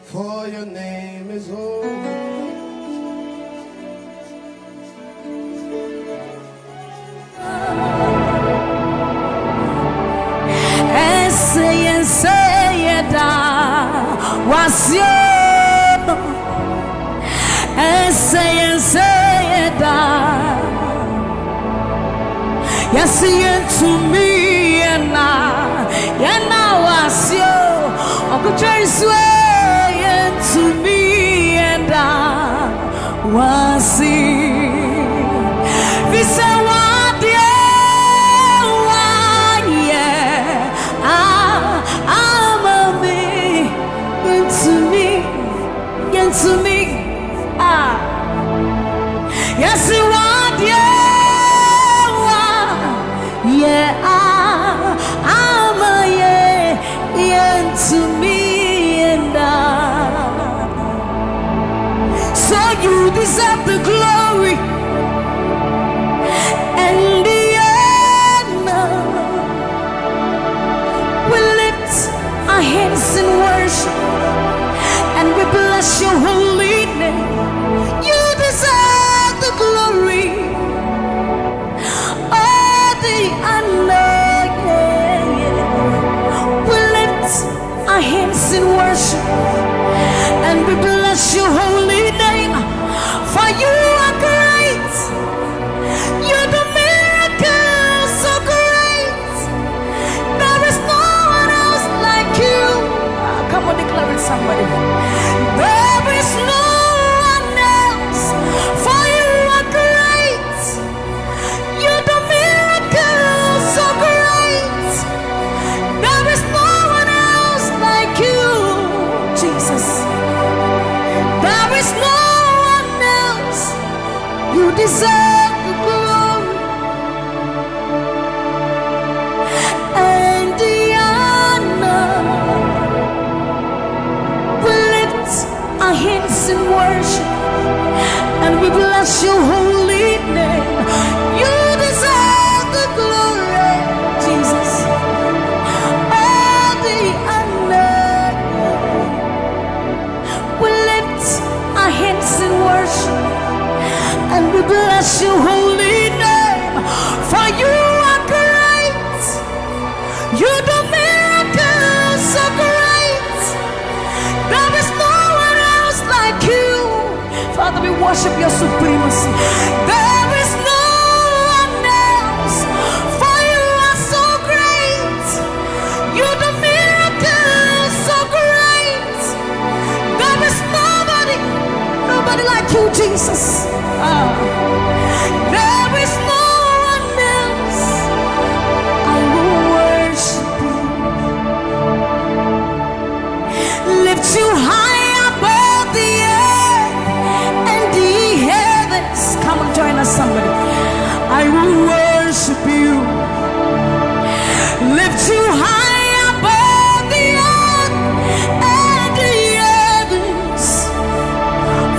For your name is holy. Say was you? Say yes, to me and now was you. Uncle to me and was he. This to me, yes, you want, I'm a to me, and so you deserve the glory and the honor. We lift our hands in worship and we bless your holy name. You deserve the bless your holy name, for you are great. You do miracles so great. There is no one else like you. Come on, declare it, somebody. There is no one else, for you are great. You do miracles so great. There is no one else like you, Jesus. There is no one else. You deserve the glory and the honor. We lift our hands in worship and we bless your holy name. You deserve the glory, Jesus. All the honor. We lift our hands in worship and we bless your holy name, for you are great. You do miracles so great. There is no one else like you. Father, we worship your supremacy. There is no one else, for you are so great. You do miracles so great. There is nobody like you, Jesus. There is no one else. I will worship you. Lift you high above the earth and the heavens. Come on, join us, somebody. I will worship you. Lift you high above the earth and the heavens.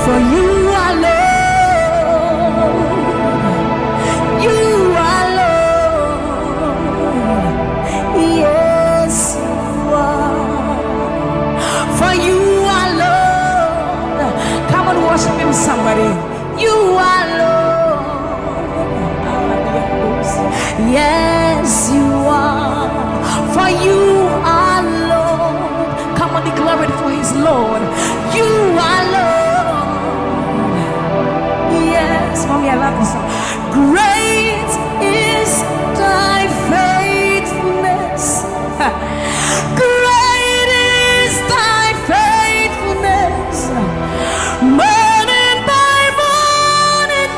For you are Lord. You are Lord. Yes, you are. For you are Lord. Come on, worship him, somebody. You are Lord. Yes, you are. For you are Lord. Come on, declare it for his Lord. You are Lord. Yes, mommy, I love this song. Great is thy faithfulness. Great is thy faithfulness. Morning by morning,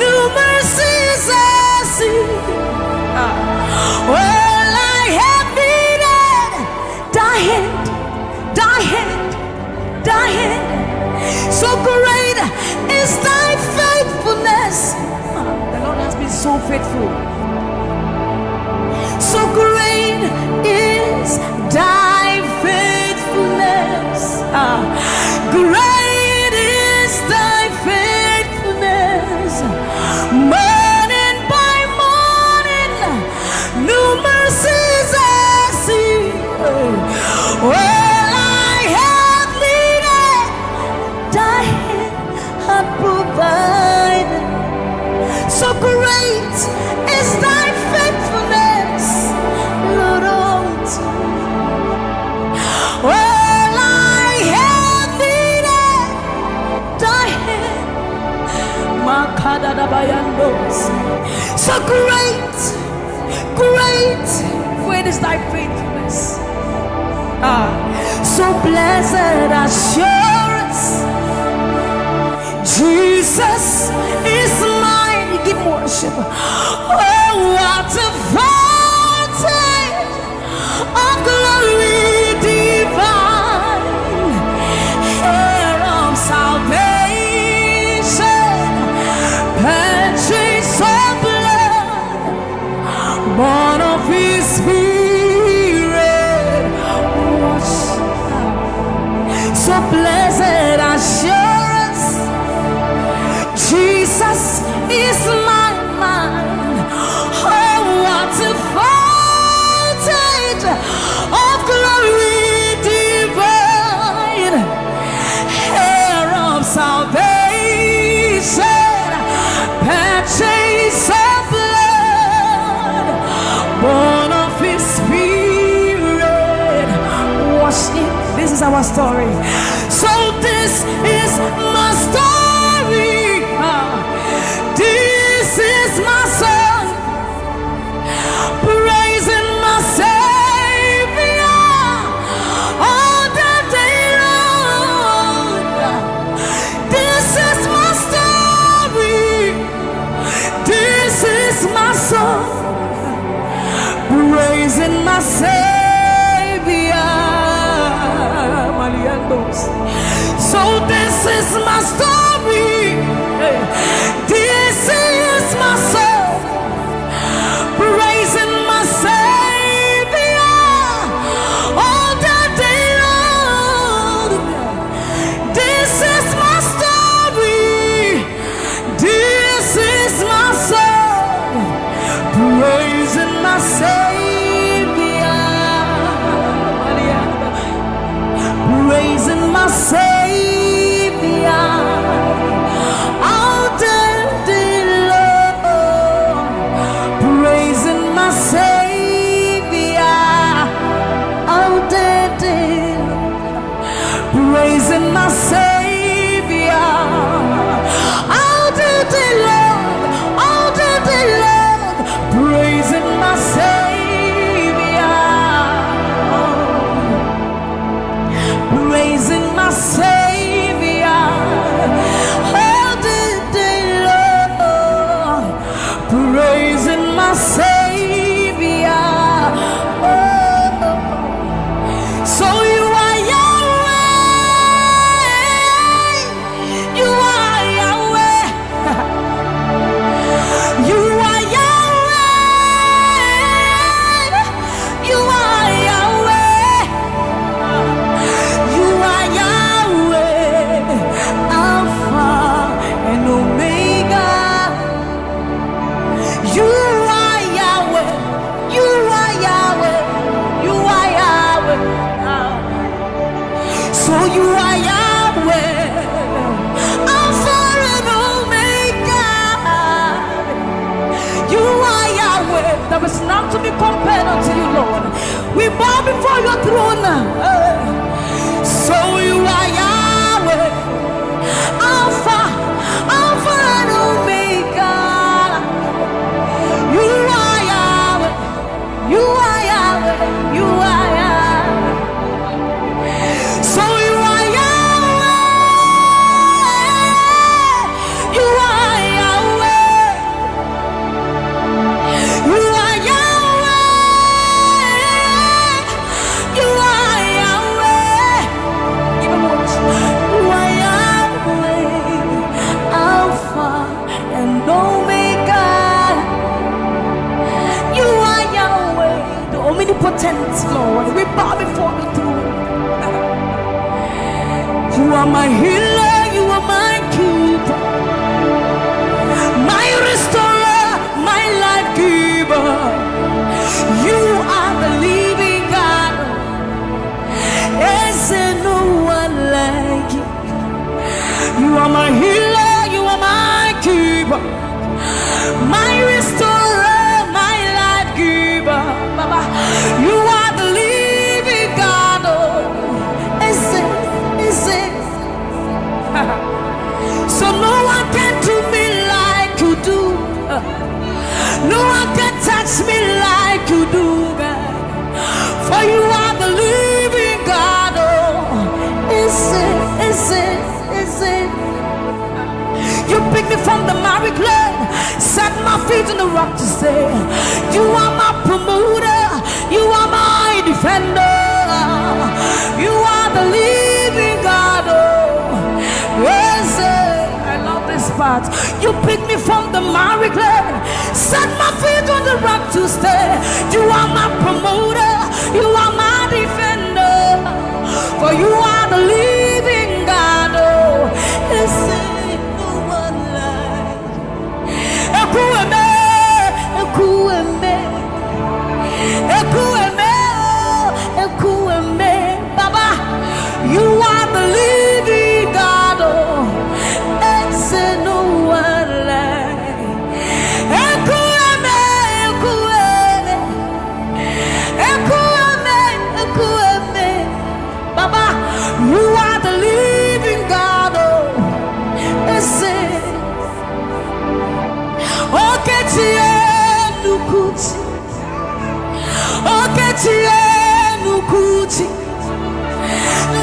new mercies I see. Well, I have needed thy hand, thy hand, thy hand. So great is thy faithfulness. The Lord has been so faithful. So great is thy faithfulness. Great is thy faithfulness. Morning by morning, new mercies I see. Well, I have needed thy hand had provided. So great is thy faithfulness, Lord, unto me. Well, I have needed thy hand. So great, great, great is thy faithfulness. So blessed assurance, Jesus is mine. Give worship. Oh, what a fountain of glory divine, heir of salvation, purchase of blood, born of his spirit. So blessed assurance, Jesus is my mind. Oh, what a fountain of glory divine, heir of salvation, purchase of blood, born of his spirit. Watch it. This is our story. So this So this is my story. This is my song, praising my Savior all the day long. This is my story. This is my song, praising my Savior, praising my Savior. Praising my Savior all the day long, all the day long. Praising my Savior, praising my Savior all the day long. Praising my Savior. So you are Yahweh, you are Yahweh, you are Yahweh, you are Yahweh, you are Yahweh, Alpha and Omega. You are Yahweh, you are Yahweh, you are Yahweh. So you are Yahweh, Alpha and Omega. You are Yahweh. There is none to be compared unto you, Lord. We bow before your throne. So you are Yahweh, Alpha, Alpha and Omega. You are Yahweh, you are Yahweh, you are Yahweh. So you are Yahweh, you are Yahweh, you are Yahweh, you are Yahweh. Give him one. You are Yahweh, Alpha and Omega. You are Yahweh, the omnipotent Lord. We bow before the throne. You are my healer, you are my keeper, my restorer, my life giver. You are the living God. Is there no one like you? You are my healer, you are my keeper, my restorer, my life giver. Baba, you are the living God. Oh, is it? So no one can do me like you do. No one can touch me like you do, God. For you are the living God. Oh, is it? You picked me from the miry clay, set my feet on the rock to stay. You are my promoter, you are my defender. You are the living God. Oh, yes, I love this part. You picked me from the miry clay, set my feet on the rock to stay. You are my promoter, you are my defender. For you are the living God. Oh, yes, no one like Ekueme, Ekueme, Ekueme, Ekueme. Baba, you are the living God. Oh, it's no one like Ekueme, Ekueme, Ekueme, Ekueme. Baba, you are the living God. Oh, it's Nukuchi, Nukuchi,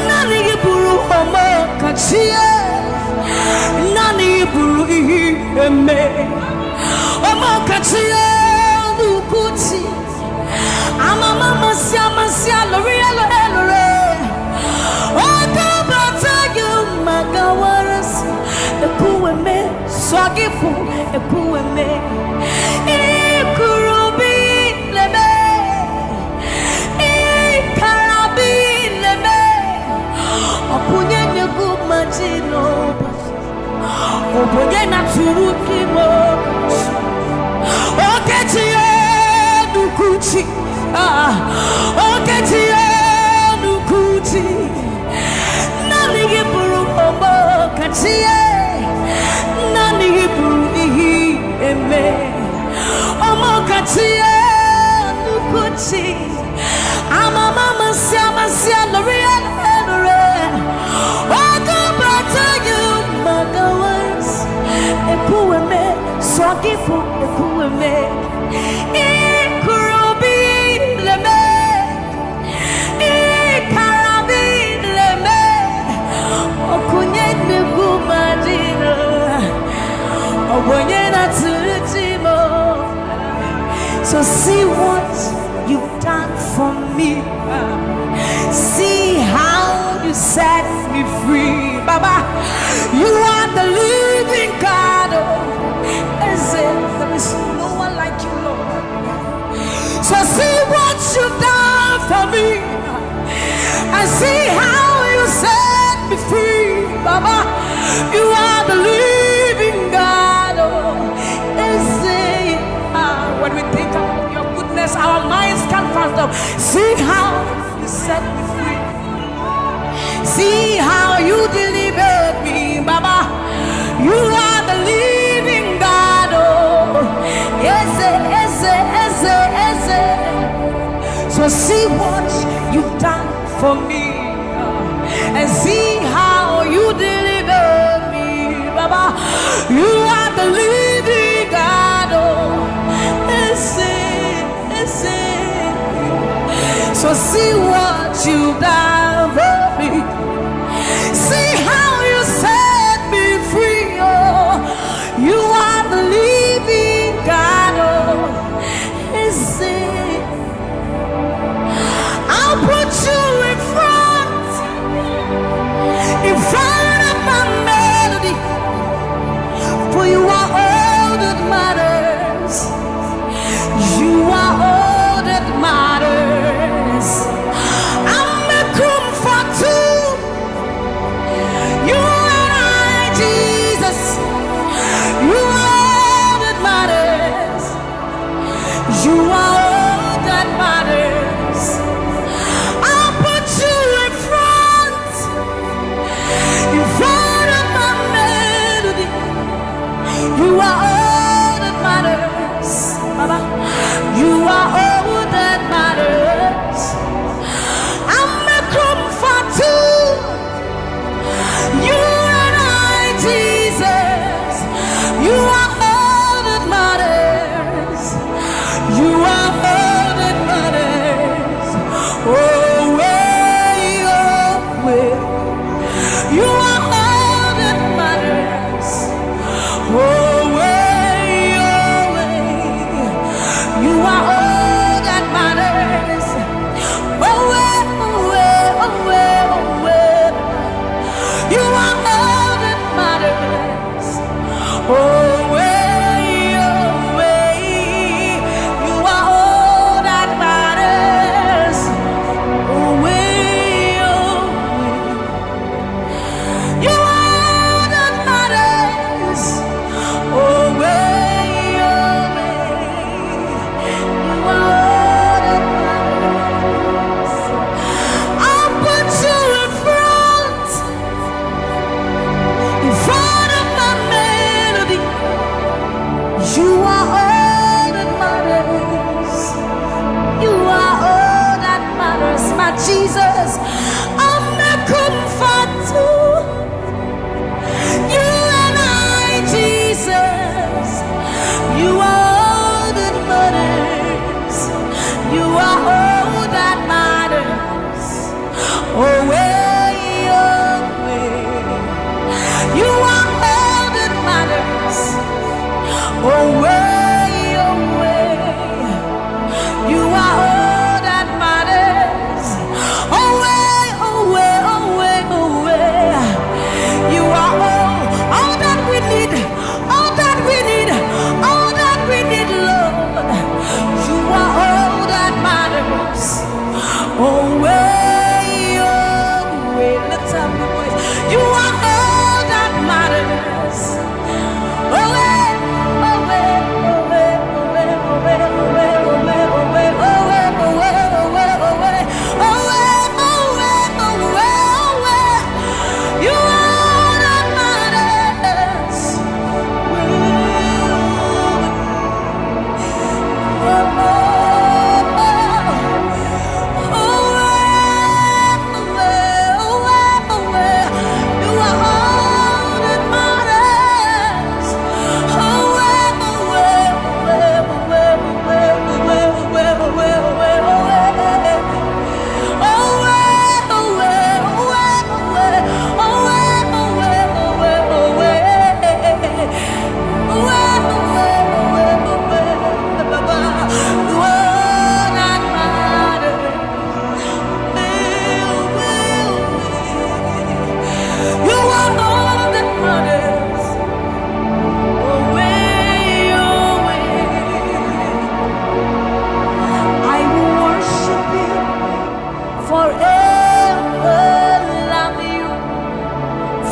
Nani Buru Mama Kachia, Nani Buru Eme, Omo Kachia, Nukuchi, Ama Mama Siama Sia Lore, oh, me, swagifu epuwe me, ikurubi leme, ikarabi leme, opunye nyegumajino, opunye naturuki mo, oketiye nukuchi, oketiye nukuchi. Nani buru omo katiye, nani buru ihi eme, omo katiye nukuchi. Ama mama sia loria lore. Ogo bata you magawas, epueme swagifu epueme, ikurubi leme. So see what you've done for me. See how you set me free. Baba, you are the living God. There is no one like you, Lord. So see what you've done for me. And see how you set me free. Baba, you are the living God. When we think of your goodness, our minds can't fathom. See how you set me free. See how you delivered me, Baba. You are the living God. Oh, yes. So see what you've done for me, and see how you delivered me, Baba. You are the living God. Oh, so see what you've done for me. See how you set me free. Oh, you are the living God. Oh, I'll put you in front of my melody, for you are all that matters. You are all that matters. I'm a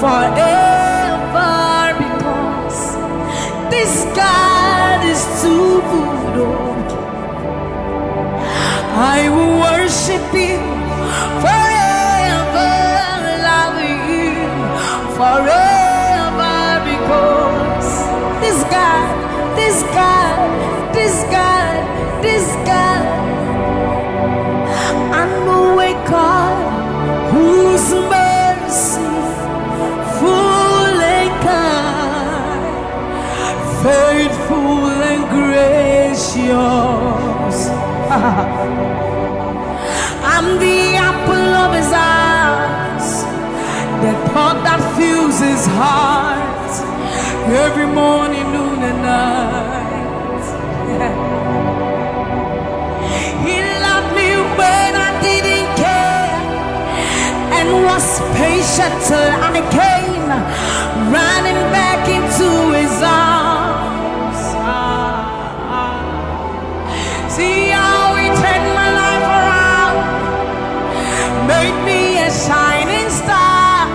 forever, because this God is too good. Oh, I will worship you forever, love you forever, because this God, this God, this God, this God, I know a God whose mercy full and kind, faithful and gracious. I'm the apple of his eyes, the thought that fills his heart every morning, noon and night. He loved me when I didn't care, and was patient till I came running back into his arms. See how he turned my life around, made me a shining star,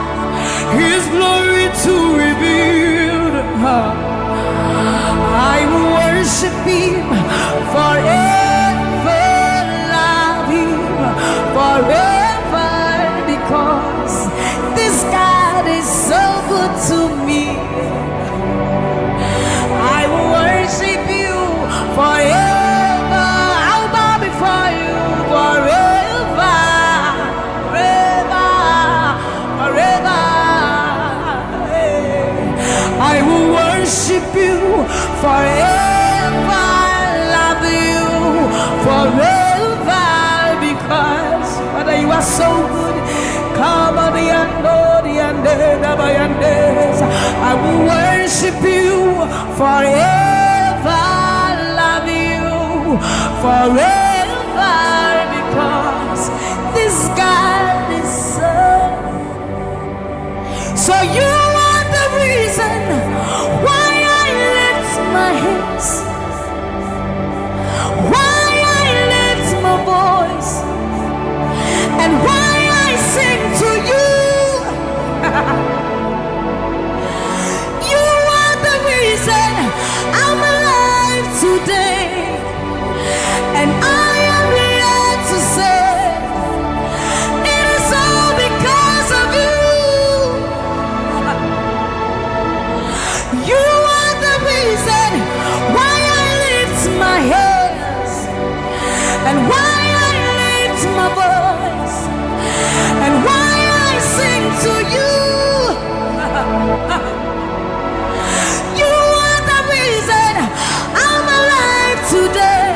his glory to reveal. I will worship him forever, love him forever, because this God is so good to me. I will worship you forever. I'll bow before you forever, forever, forever. I will worship you forever, love you forever, because Father, you are so good. Come on, the I will worship you forever, love you forever, because this God is so you are the reason why I lift my hands, why I lift my voice, and why I sing to you. You are the reason I'm alive today, and I am here to say it is all because of you. You are the reason why I lift my hands, and why I lift my voice, and why I sing to you. You are the reason I'm alive today,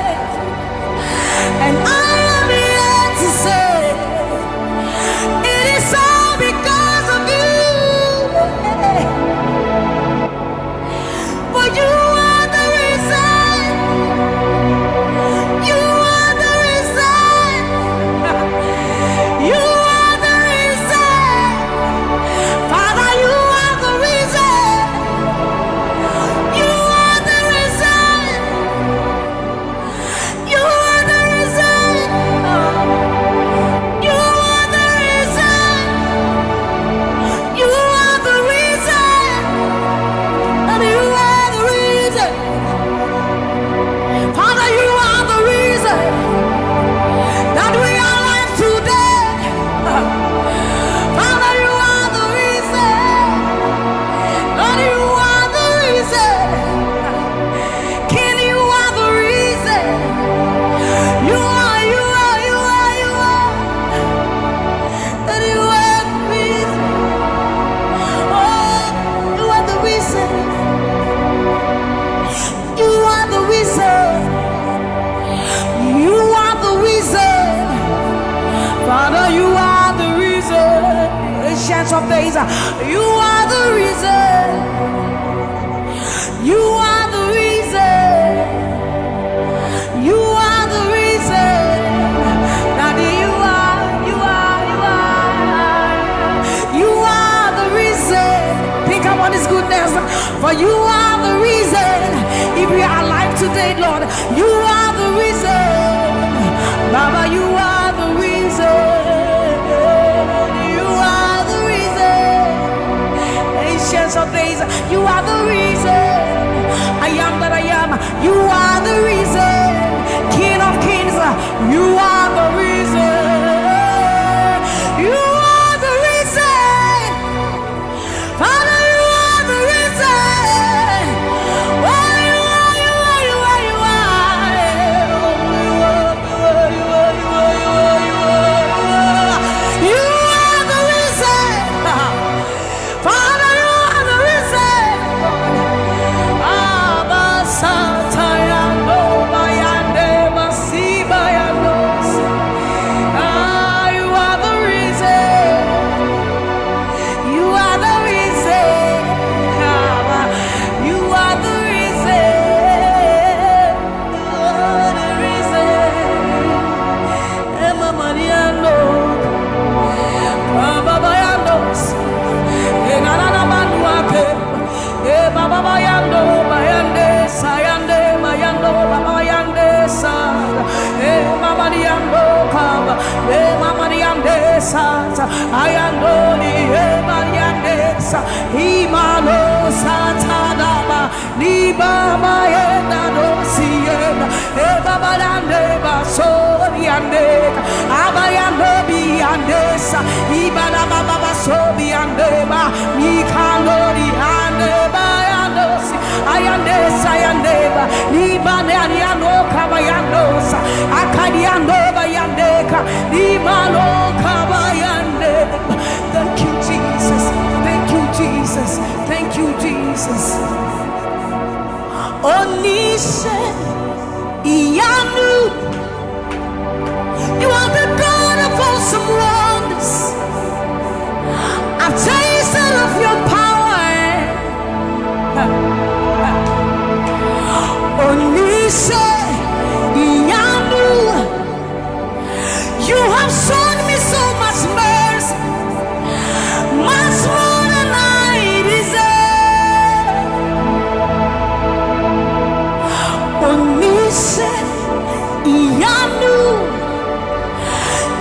and I am here to say it is all because of you. For you are the reason. You are the reason. You are the reason. Father, you are the reason. You are the reason. You are the reason. You are the reason. You are the reason. And you are the reason. Father, you are the reason that we are alive today. Father, you are the reason. Lord, you are the reason. King, you are the reason. You are, you are, you are, you are. That you are the reason. Oh, you are the reason. You are the reason. You are the reason. Father, you are the reason. Ancients of days, you are the reason. You are the reason. You are the reason. Daddy, you are, you are, you are. You are the reason. Think about his goodness. For you are the reason. If we are alive today, Lord, you are the reason. Baba, you are the reason. You are the reason. Ancients of Days, you are the reason. I am that I am, you are the reason. King of Kings, you are the reason. You are the reason. Father, you are the reason. Oh, you are, you are, you are, you are. You are the reason. Father, you are the reason. Abba, Satayando, Bayande, Masibayandos. You are the reason. You are the reason. Abba, you are the reason. You are the reason. Emma Mariano, Baba Bayandos, Enana Manuake, Baba Bayando, Bayande, Sayande, Bayando, Baba Bayande, Sa, Mama Diando, Kaba, Mama Diande, Sa, Ayando, Mariande, Sa, Imano, Satadaba, Liba, Mayenda, Dosiena, Baba Dande, Basoriande, Abayando, Biandesa, Ibana Baba Sobiandeba, Mikandori, Andeba, Ayandesa, Ayandeba, Libane, Ariano, Kabayandosa, Akadiando, Bayandeka, Libano, Kabayandeba. Thank you, Jesus. Thank you, Jesus. Thank you, Jesus. Onishe, Iyanu. You are the God of awesome wonders. I've tasted of your power. Onishe, Iyanu. You have shown me so much mercy, much more than I deserve. Onishe, Iyanu.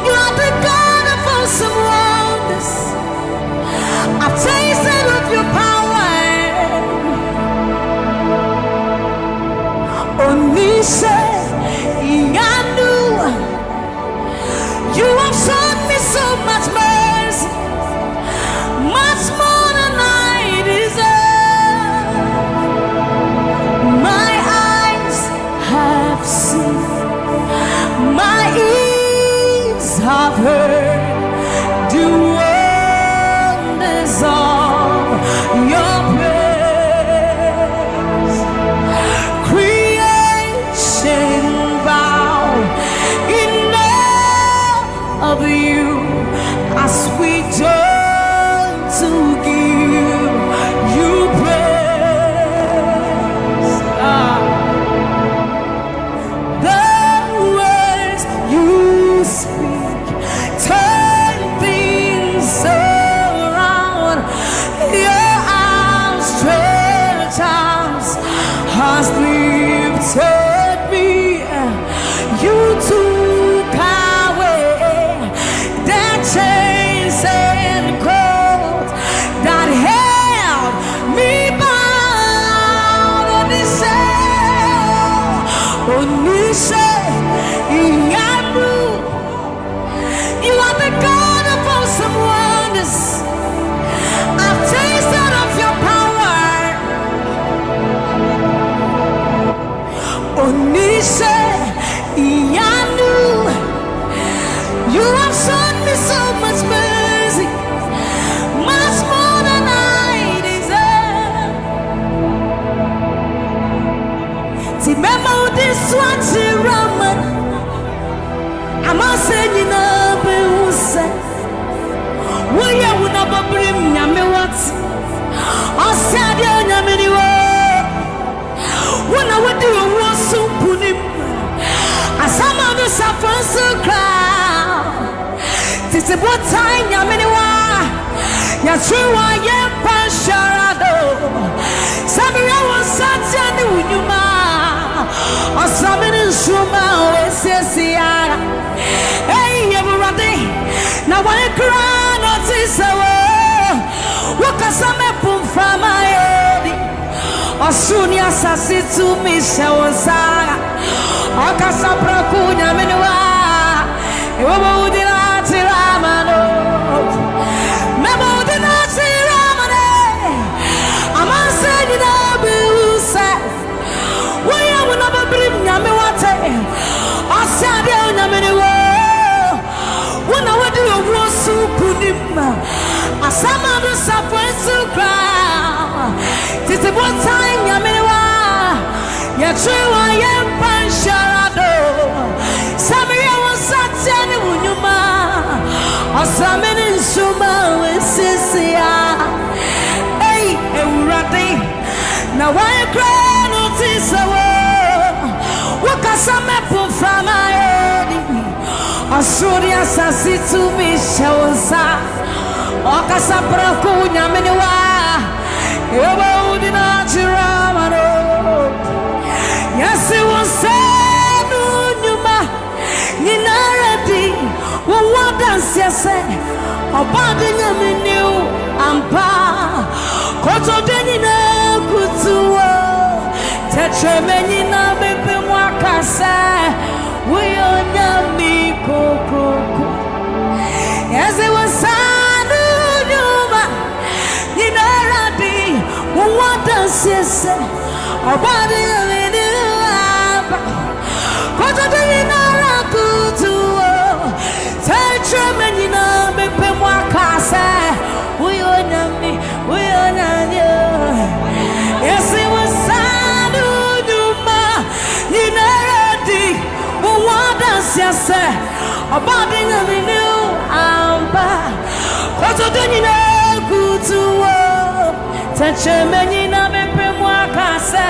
You are the God of awesome wonders. I've tasted of your power. Onishe, Iyanu. You have shown me so much mercy, much more than I deserve. My eyes have seen, my ears have heard the wonders of your praise. Creation bow in awe of you as we join to give you praise. The words you speak turn things around. Your outstretched arms has lifted me. You took away the chains and cords that held me bound. Onishe, Iyanu. You are the God of awesome wonders. I've tasted of your power. Onishe, Iyanu. You have shown me so much mercy, much more than I deserve. Remember this one, Raman. I'm not saying you know, but who said, will you never bring me what? I said, you're not many words. When I would do a war so put him, as some of the suffering so crowd. This is what time you're many one. You're true, I am Pasharado. Some of you was such a new man. Or some in the Shuma, says, hey, everybody. Now, when I cry, not this hour, what can some from asasi tu mishawansa akasa prakunya menwa ewo udina tiramano memo udina tiramane amanse dina busa waya wona babrim nyame wate asade nyame wo wona wadi owo su kunima asama do sapwensu kra titi botan nyame wa ya trewa yem pansharado samia wasatani unyuma asamene nsuma wesisia ei ewurade na wa kra no tisawo wakasame puframa edi asuri asasi tu mishawansa okasa prakunya menwa ewo udina tiramano yasi wonsenu nyuma ninaradi wadansiase obade nyameniu ampa kotodenina kutuwo tetremenya bebe mwakasa uyonyami kokoko yasi wonsenu nyuma ninaradi wadansiase obade nyameniu ampa kotodenina kutuwo tetremenya bebe mwakasa uyonyami yasi wonsenu nyuma ninaradi wadansiase obade nyameniu ampa kotodenina kutuwo tetremenya bebe mwakasa